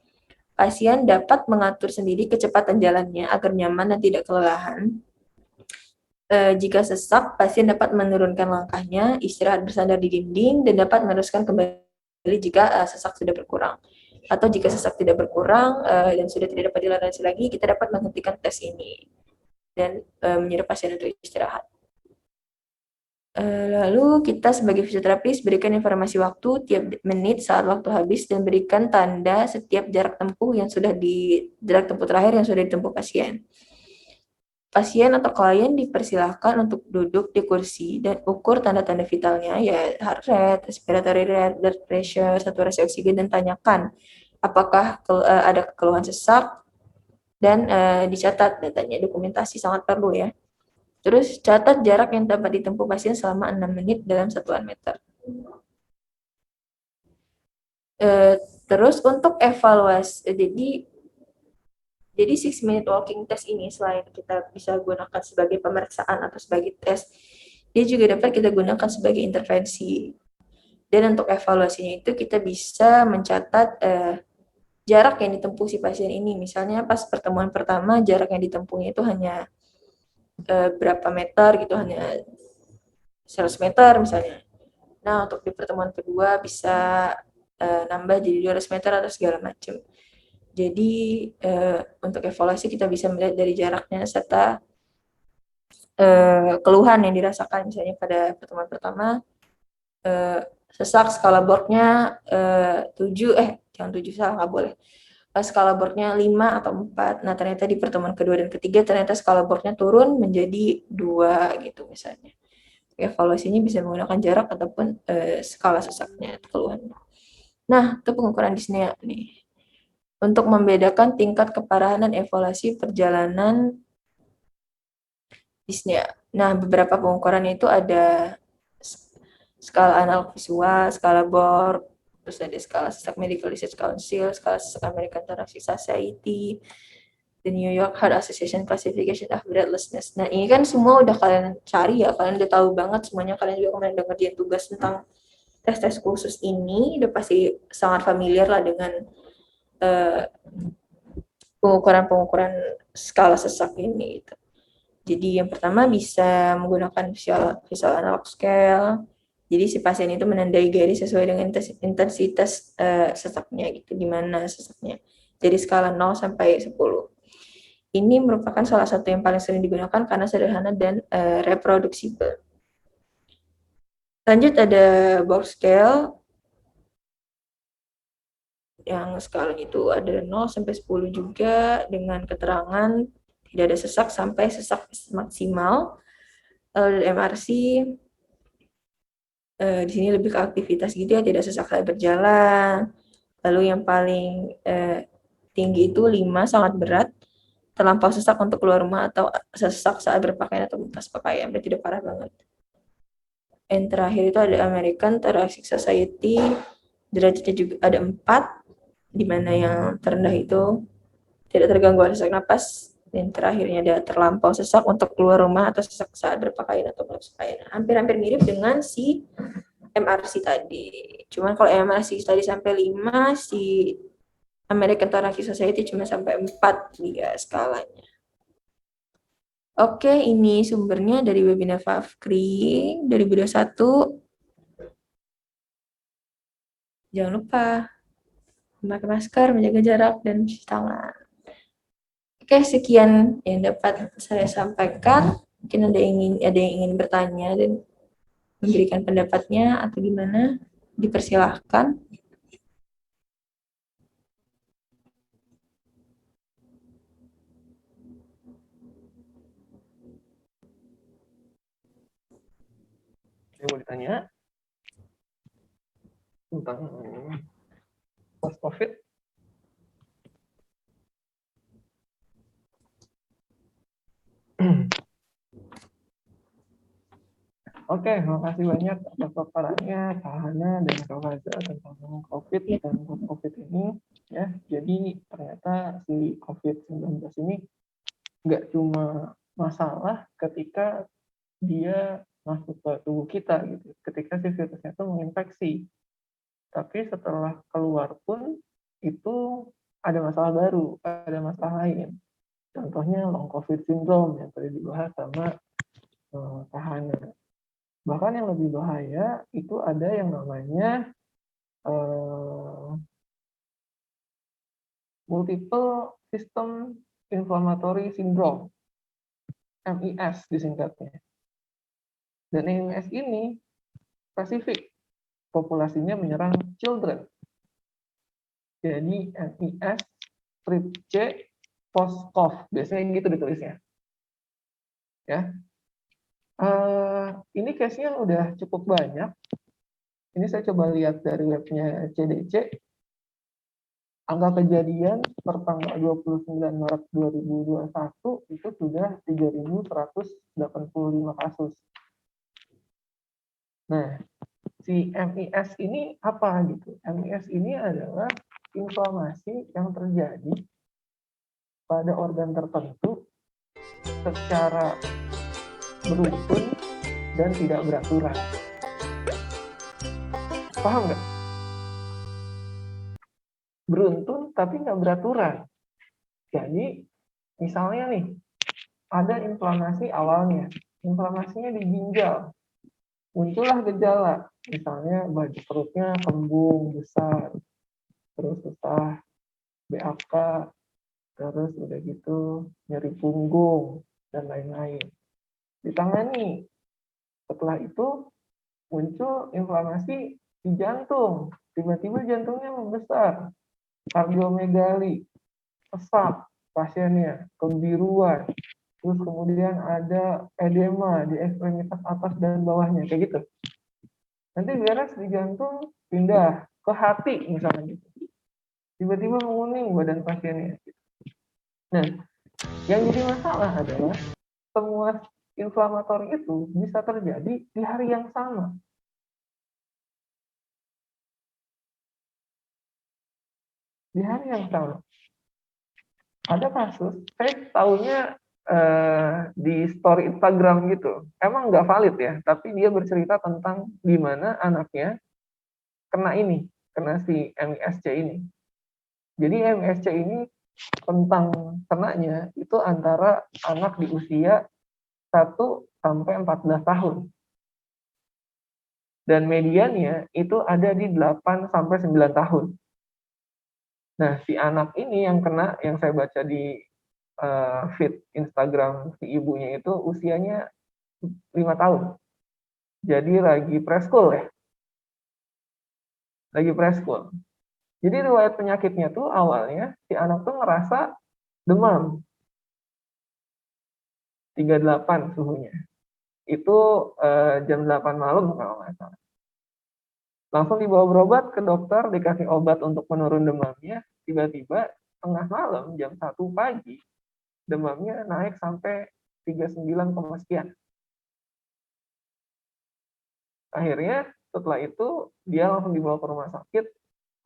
pasien dapat mengatur sendiri kecepatan jalannya agar nyaman dan tidak kelelahan. Jika sesak, pasien dapat menurunkan langkahnya, istirahat bersandar di dinding, dan dapat meneruskan kembali jika sesak sudah berkurang. Atau jika sesak tidak berkurang dan sudah tidak dapat dilatih lagi, kita dapat menghentikan tes ini dan menyuruh pasien untuk istirahat. Lalu kita sebagai fisioterapis berikan informasi waktu tiap menit saat waktu habis dan berikan tanda setiap jarak tempuh terakhir yang sudah ditempuh pasien. Pasien atau klien dipersilahkan untuk duduk di kursi dan ukur tanda-tanda vitalnya, ya heart rate, respiratory rate, blood pressure, saturasi oksigen, dan tanyakan apakah ada keluhan sesak, dan dicatat datanya. Dokumentasi sangat perlu ya. Terus catat jarak yang dapat ditempuh pasien selama 6 menit dalam satuan meter. Terus untuk evaluasi, jadi 6-minute walking test ini selain kita bisa gunakan sebagai pemeriksaan atau sebagai tes, dia juga dapat kita gunakan sebagai intervensi. Dan untuk evaluasinya itu kita bisa mencatat jarak yang ditempuh si pasien ini. Misalnya pas pertemuan pertama jarak yang ditempuhnya itu hanya berapa meter gitu, hanya 100 meter misalnya. Nah, untuk di pertemuan kedua bisa nambah jadi 200 meter atau segala macam. Jadi untuk evaluasi kita bisa melihat dari jaraknya serta keluhan yang dirasakan. Misalnya pada pertemuan pertama sesak skala Borg-nya 7, jangan 7, salah, nggak boleh. Skala Borg-nya 5 atau 4. Nah, ternyata di pertemuan kedua dan ketiga ternyata skala Borg-nya turun menjadi 2 gitu misalnya. Evaluasinya bisa menggunakan jarak ataupun skala sesaknya, keluhannya. Nah, itu pengukuran dyspnea nih. Untuk membedakan tingkat keparahan dan evaluasi perjalanan dyspnea. Nah, beberapa pengukurannya itu ada skala analog visual, skala Borg, terus ada skala sesak Medical Research Council, skala sesak American Thoracic Society, the New York Heart Association Classification of Breathlessness. Nah, ini kan semua udah kalian cari ya, kalian udah tahu banget semuanya, kalian juga kemarin udah ngerjain tugas tentang tes-tes khusus ini, udah pasti sangat familiar lah dengan pengukuran-pengukuran skala sesak ini gitu. Jadi yang pertama bisa menggunakan visual analog scale. Jadi si pasien itu menandai garis sesuai dengan intensitas sesaknya gitu, di mana sesaknya. Jadi skala 0 sampai 10. Ini merupakan salah satu yang paling sering digunakan karena sederhana dan reproduksibel. Lanjut ada box scale yang sekarang itu ada 0 sampai 10 juga dengan keterangan tidak ada sesak sampai sesak maksimal. MRC di sini lebih ke aktivitas gitu ya, tidak sesak saat berjalan. Lalu yang paling tinggi itu 5, sangat berat, terlampau sesak untuk keluar rumah atau sesak saat berpakaian atau lepas pakaian, berarti tidak parah banget. Yang terakhir itu ada American Thoracic Society, derajatnya juga ada 4, di mana yang terendah itu tidak terganggu oleh sesak napas, dan terakhirnya ada terlampau sesak untuk keluar rumah atau sesak saat berpakaian atau melepas pakaian. Hampir-hampir mirip dengan si MRC tadi. Cuman kalau MRC tadi sampai 5, si American Thoracic Society cuma sampai 4 dia skalanya. Oke, ini sumbernya dari webinar Fafkri 2021. Jangan lupa memakai masker, menjaga jarak, dan cuci tangan. Oke, sekian yang dapat saya sampaikan. Mungkin ada yang ingin bertanya dan memberikan pendapatnya atau gimana, dipersilahkan. Saya mau ditanya tentang post-COVID. Oke, makasih banyak atas paparannya Kak Hana dan Kak Faza tentang COVID dan post-COVID ini. Ya, jadi ternyata si COVID-19 ini nggak cuma masalah ketika dia masuk ke tubuh kita gitu, ketika si virusnya itu menginfeksi. Tapi setelah keluar pun itu ada masalah baru, ada masalah lain. Contohnya long COVID syndrome yang tadi dibahas sama Kak Hana. Bahkan yang lebih bahaya itu ada yang namanya multiple system inflammatory syndrome, MIS disingkatnya. Dan MIS ini spesifik, populasinya menyerang children. Jadi MIS strip C post-cough, biasanya gitu ditulisnya. Ya, ini case-nya udah cukup banyak. Ini saya coba lihat dari webnya CDC. Angka kejadian per tanggal 29 Maret 2021 itu sudah 3.185 kasus. Nah, si MIS ini apa gitu? MIS ini adalah inflamasi yang terjadi pada organ tertentu secara beruntun dan tidak beraturan. Paham nggak? Beruntun tapi nggak beraturan. Jadi, misalnya nih, ada inflamasi awalnya. Inflamasinya di ginjal. Muncullah gejala. Misalnya baju perutnya kembung, besar, terus susah BAK, terus udah gitu nyeri punggung, dan lain-lain. Ditangani. Setelah itu muncul inflamasi di jantung. Tiba-tiba jantungnya membesar. Kardiomegali, sesak pasiennya, kebiruan, terus kemudian ada edema di ekstremitas atas dan bawahnya, kayak gitu. Nanti beres di jantung, pindah ke hati misalnya gitu. Tiba-tiba menguning badan pasiennya. Nah, yang jadi masalah adalah semua inflamatori itu bisa terjadi di hari yang sama. Di hari yang sama. Ada kasus, saya tahunya di story Instagram gitu. Emang nggak valid ya, tapi dia bercerita tentang gimana anaknya kena ini, kena si MISC ini. Jadi MISC ini tentang kenanya itu antara anak di usia 1 sampai 14 tahun. Dan mediannya itu ada di 8 sampai 9 tahun. Nah, si anak ini yang kena, yang saya baca di feed Instagram si ibunya itu usianya 5 tahun. Jadi lagi preschool ya. Lagi preschool. Jadi riwayat penyakitnya tuh awalnya si anak tuh ngerasa demam. 38 suhunya. Itu jam 8 malam kalau nggak salah. Langsung dibawa berobat ke dokter, dikasih obat untuk menurun demamnya. Tiba-tiba tengah malam jam 1 pagi, demamnya naik sampai 39, sekian. Akhirnya setelah itu dia langsung dibawa ke rumah sakit,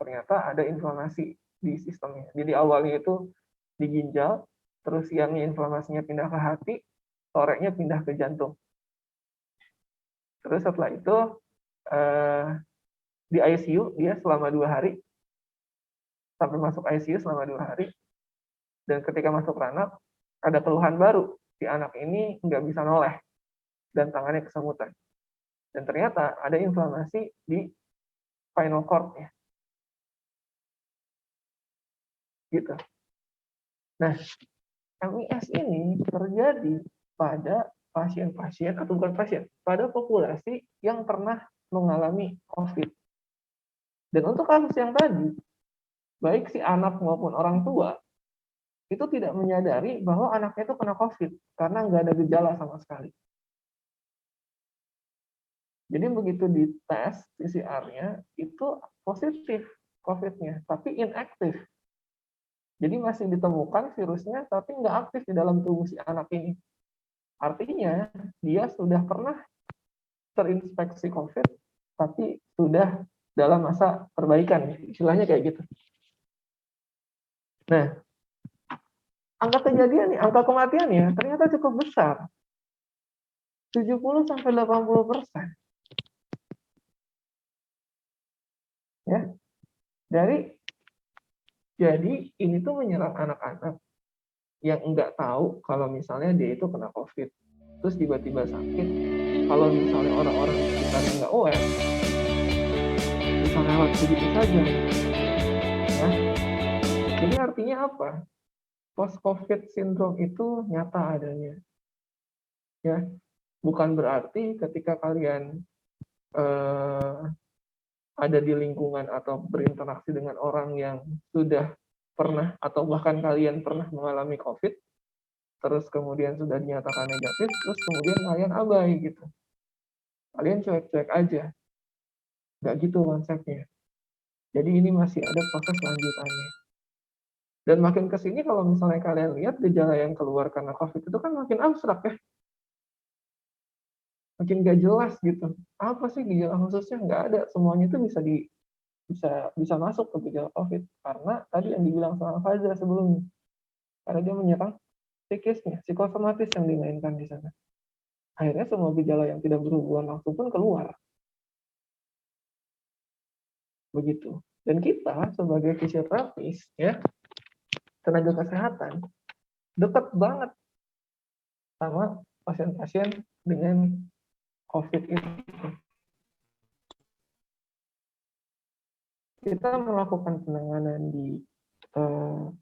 ternyata ada inflamasi di sistemnya. Jadi awalnya itu di ginjal, terus siangnya inflamasinya pindah ke hati, sorenya pindah ke jantung. Terus setelah itu di ICU dia selama 2 hari, sampai masuk ICU selama 2 hari, dan ketika masuk ranah ada keluhan baru, si anak ini nggak bisa noleh dan tangannya kesemutan. Dan ternyata ada inflamasi di spinal cord-nya. Gitu. Nah, MIS ini terjadi pada pasien-pasien, atau bukan pasien, pada populasi yang pernah mengalami COVID. Dan untuk kasus yang tadi, baik si anak maupun orang tua, itu tidak menyadari bahwa anaknya itu kena COVID, karena nggak ada gejala sama sekali. Jadi begitu dites PCR-nya, itu positif COVID-nya, tapi inaktif. Jadi masih ditemukan virusnya, tapi nggak aktif di dalam tubuh si anak ini. Artinya, dia sudah pernah terinfeksi COVID, tapi sudah dalam masa perbaikan. Istilahnya kayak gitu. Nah, angka kejadian nih, angka kematiannya ternyata cukup besar. 70-80%. Ya. Jadi ini tuh menyerang anak-anak yang enggak tahu kalau misalnya dia itu kena COVID. Terus tiba-tiba sakit. Kalau misalnya orang-orang di sekitarnya nggak aware, bisa lewat begitu saja. Ya. Jadi artinya apa? Post-COVID syndrome itu nyata adanya. Ya. Bukan berarti ketika kalian ada di lingkungan atau berinteraksi dengan orang yang sudah pernah atau bahkan kalian pernah mengalami COVID, terus kemudian sudah dinyatakan negatif, terus kemudian kalian abai gitu. Kalian cuek-cuek aja. Nggak gitu konsepnya. Jadi ini masih ada proses lanjutannya. Dan makin ke sini kalau misalnya kalian lihat gejala yang keluar karena COVID itu kan makin abstrak ya. Makin nggak jelas gitu. Apa sih gejala khususnya? Nggak ada. Semuanya itu bisa masuk ke gejala COVID. Karena tadi yang dibilang sama Faza sebelumnya. Karena dia menyerang psikisnya, psikosomatis yang dimainkan di sana. Akhirnya semua gejala yang tidak berhubungan langsung pun keluar. Begitu. Dan kita sebagai fisioterapis, ya, tenaga kesehatan, dekat banget sama pasien-pasien dengan COVID itu. Kita melakukan penanganan di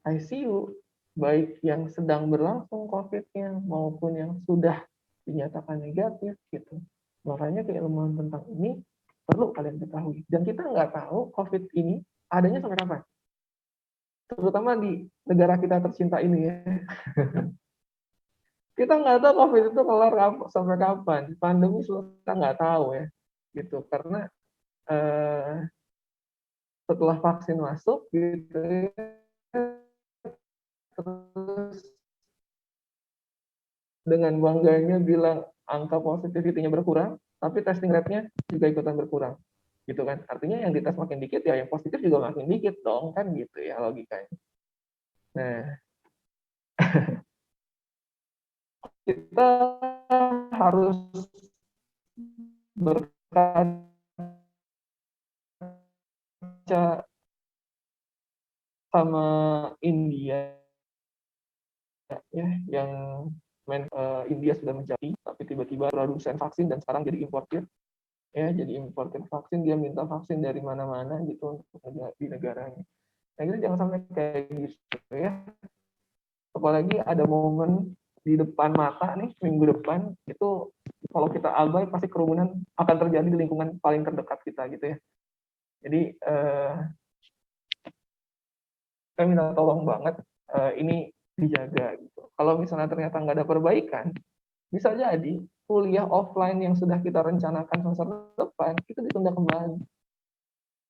ICU, baik yang sedang berlangsung COVID-nya maupun yang sudah dinyatakan negatif gitu. Makanya keilmuan tentang ini perlu kalian ketahui. Dan kita nggak tahu COVID ini adanya sampai kapan. Terutama di negara kita tercinta ini ya. Kita nggak tahu COVID itu kelar sampai kapan. Pandemi kita nggak tahu ya. Gitu. Karena setelah vaksin masuk gitu ya, terus dengan bangganya bilang angka positivity-nya berkurang, tapi testing rate-nya juga ikutan berkurang. Gitu kan. Artinya yang dites makin dikit, ya yang positif juga makin dikit dong, kan gitu ya logikanya. Nah, kita harus berkaca sama India ya, yang India sudah menjadi, tapi tiba-tiba produsen vaksin dan sekarang jadi importir, ya jadi importir vaksin, dia minta vaksin dari mana-mana gitu untuk di negaranya. Nah itu jangan sampai kayak gitu ya. Apalagi ada momen di depan mata nih minggu depan itu, kalau kita abai pasti kerumunan akan terjadi di lingkungan paling terdekat kita gitu ya. Jadi saya minta tolong banget ini dijaga gitu. Kalau misalnya ternyata nggak ada perbaikan, bisa jadi kuliah offline yang sudah kita rencanakan semester depan itu ditunda kembali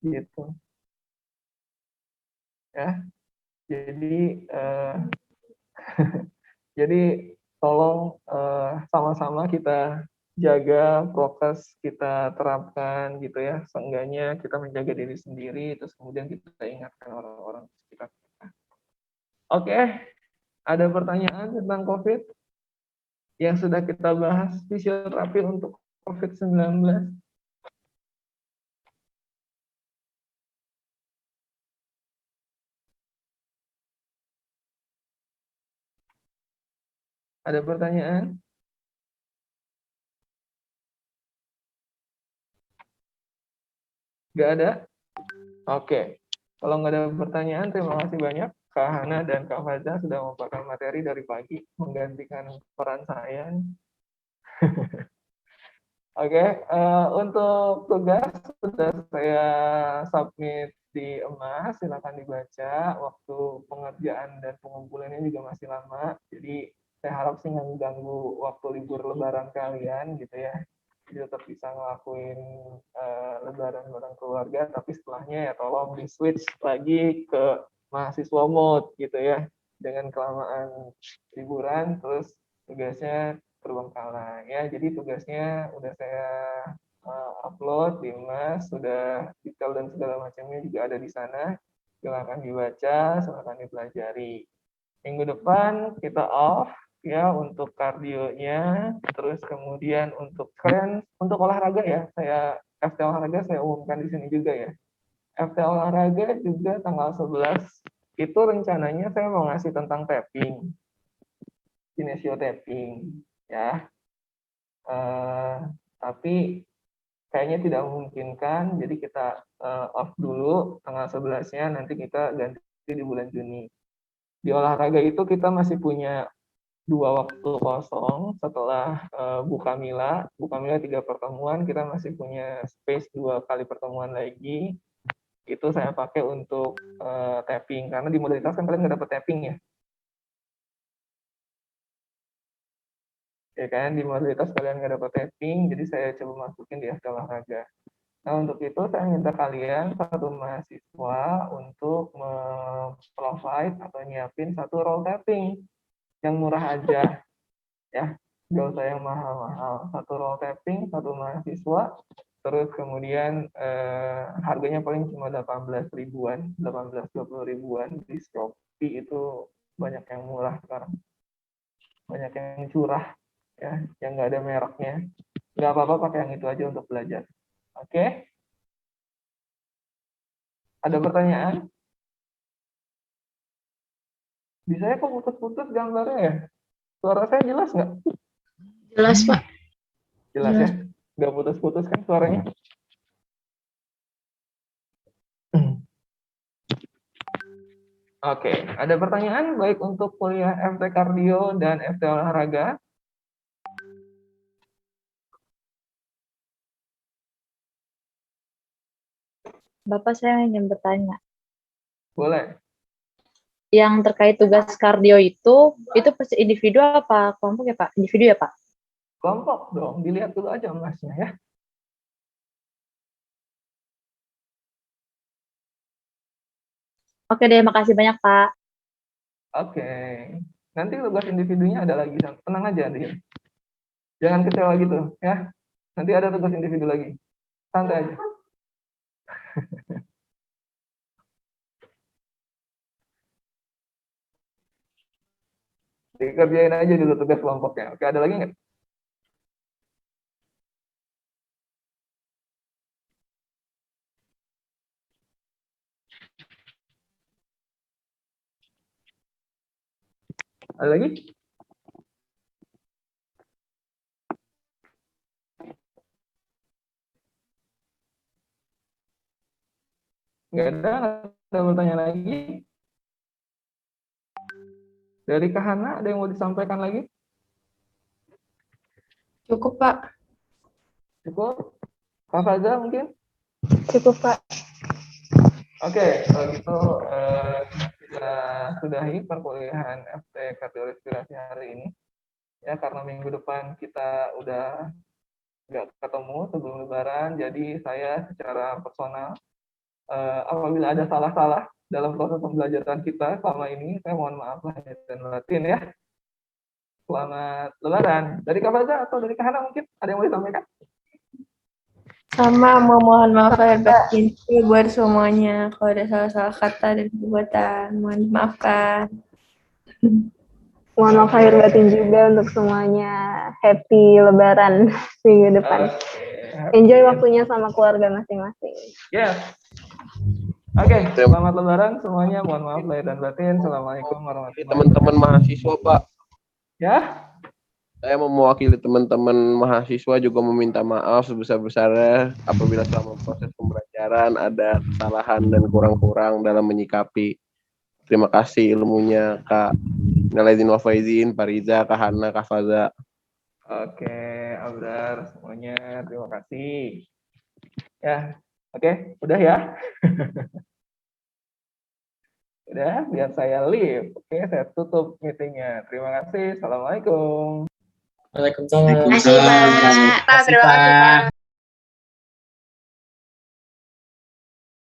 gitu ya. Jadi jadi tolong sama-sama kita jaga prokes, kita terapkan gitu ya. Seenggaknya kita menjaga diri sendiri, terus kemudian kita ingatkan orang-orang sekitar kita. Oke, ada pertanyaan tentang COVID yang sudah kita bahas, fisioterapi untuk COVID-19? Ada pertanyaan? Nggak ada? Oke. Kalau nggak ada pertanyaan, terima kasih banyak Kak Hana dan Kak Faza sudah membawakan materi dari pagi, menggantikan peran saya. Oke, untuk tugas sudah saya submit di emas, silakan dibaca. Waktu pengerjaan dan pengumpulannya juga masih lama, jadi saya harap sih nggak mengganggu waktu libur lebaran kalian gitu ya. Jadi tetap bisa ngelakuin lebaran bareng keluarga, tapi setelahnya ya tolong di switch lagi ke mahasiswa mode gitu ya. Dengan kelamaan liburan, terus tugasnya terbengkalai ya. Jadi tugasnya udah saya upload di Mas, sudah detail dan segala macamnya juga ada di sana. Silakan dibaca, silakan dipelajari. Minggu depan kita off ya untuk kardionya, terus kemudian untuk kalian untuk olahraga ya, saya FT olahraga saya umumkan di sini juga ya. FT olahraga juga tanggal 11 itu rencananya saya mau ngasih tentang tapping, kinesio tapping ya. Tapi kayaknya tidak memungkinkan, jadi kita off dulu tanggal 11-nya, nanti kita ganti di bulan Juni. Di olahraga itu kita masih punya 2 waktu kosong setelah Buka Mila 3 pertemuan, kita masih punya space 2 kali pertemuan lagi. Itu saya pakai untuk tapping, karena di modalitas kan kalian nggak dapat tapping ya. Ya kan, di modalitas kalian nggak dapat tapping, jadi saya coba masukin di FT olahraga. Nah, untuk itu saya minta kalian satu mahasiswa untuk provide atau nyiapin satu roll tapping yang murah aja ya, nggak usah yang mahal-mahal. Satu roll tapping, satu mahasiswa, terus kemudian harganya paling cuma 18 ribuan, 18-20 ribuan. Di Shopee itu banyak yang murah sekarang, banyak yang curah ya, yang nggak ada mereknya. Nggak apa-apa pakai yang itu aja untuk belajar. Oke? Ada pertanyaan? Bisa ya kok putus-putus gambarnya ya? Suara saya jelas nggak? Jelas, Pak. Jelas ya? Nggak putus-putus kan suaranya? Oke, ada pertanyaan baik untuk kuliah FT Kardio dan FT Olahraga? Bapak, saya ingin bertanya. Boleh. Yang terkait tugas kardio itu pasti individu apa kelompok ya Pak? Individu ya Pak? Kelompok dong, dilihat dulu aja emasnya ya. Oke deh, makasih banyak Pak. Oke, nanti tugas individunya ada lagi, tenang aja nih. Jangan kecewa gitu ya. Nanti ada tugas individu lagi, santai aja. Dikerjain aja dulu tugas kelompoknya. Oke, ada lagi nggak? Ada lagi? Nggak ada bertanya lagi? Dari Kak Hana, ada yang mau disampaikan lagi? Cukup, Pak. Cukup? Kak Faza mungkin? Cukup, Pak. Oke, kalau gitu kita sudahi perkuliahan FT Kardiorespirasi hari ini. Ya, karena minggu depan kita udah nggak ketemu sebelum Lebaran, jadi saya secara personal, apabila ada salah-salah dalam proses pembelajaran kita selama ini, saya mohon maaf lahir dan batin ya. Selamat Lebaran. Dari Kak Faza atau dari Kak Hana mungkin ada yang mau disampaikan? Sama mohon maaf lahir batin buat semuanya. Kalau ada salah-salah kata dan perbuatan, mohon dimaafkan. Mohon maaf lahir batin juga untuk semuanya. Happy Lebaran minggu depan. Enjoy waktunya sama keluarga masing-masing. Yes. Oke, selamat Lebaran semuanya. Mohon maaf lahir dan batin. Assalamualaikum warahmatullahi wabarakatuh. Teman-teman mahasiswa, Pak. Ya. Saya mewakili teman-teman mahasiswa juga meminta maaf sebesar-besarnya apabila selama proses pembelajaran ada kesalahan dan kurang-kurang dalam menyikapi. Terima kasih ilmunya Kak Nalaidin Wafaizin, Pak Riza, Kak Hana, Kak Faza. Oke, Abrar semuanya. Terima kasih. Ya, oke, udah ya. Udah, biar saya leave. Oke, saya tutup meetingnya. Terima kasih. Assalamualaikum. Waalaikumsalam. Terima kasih, Pak. Terima kasih, Pak.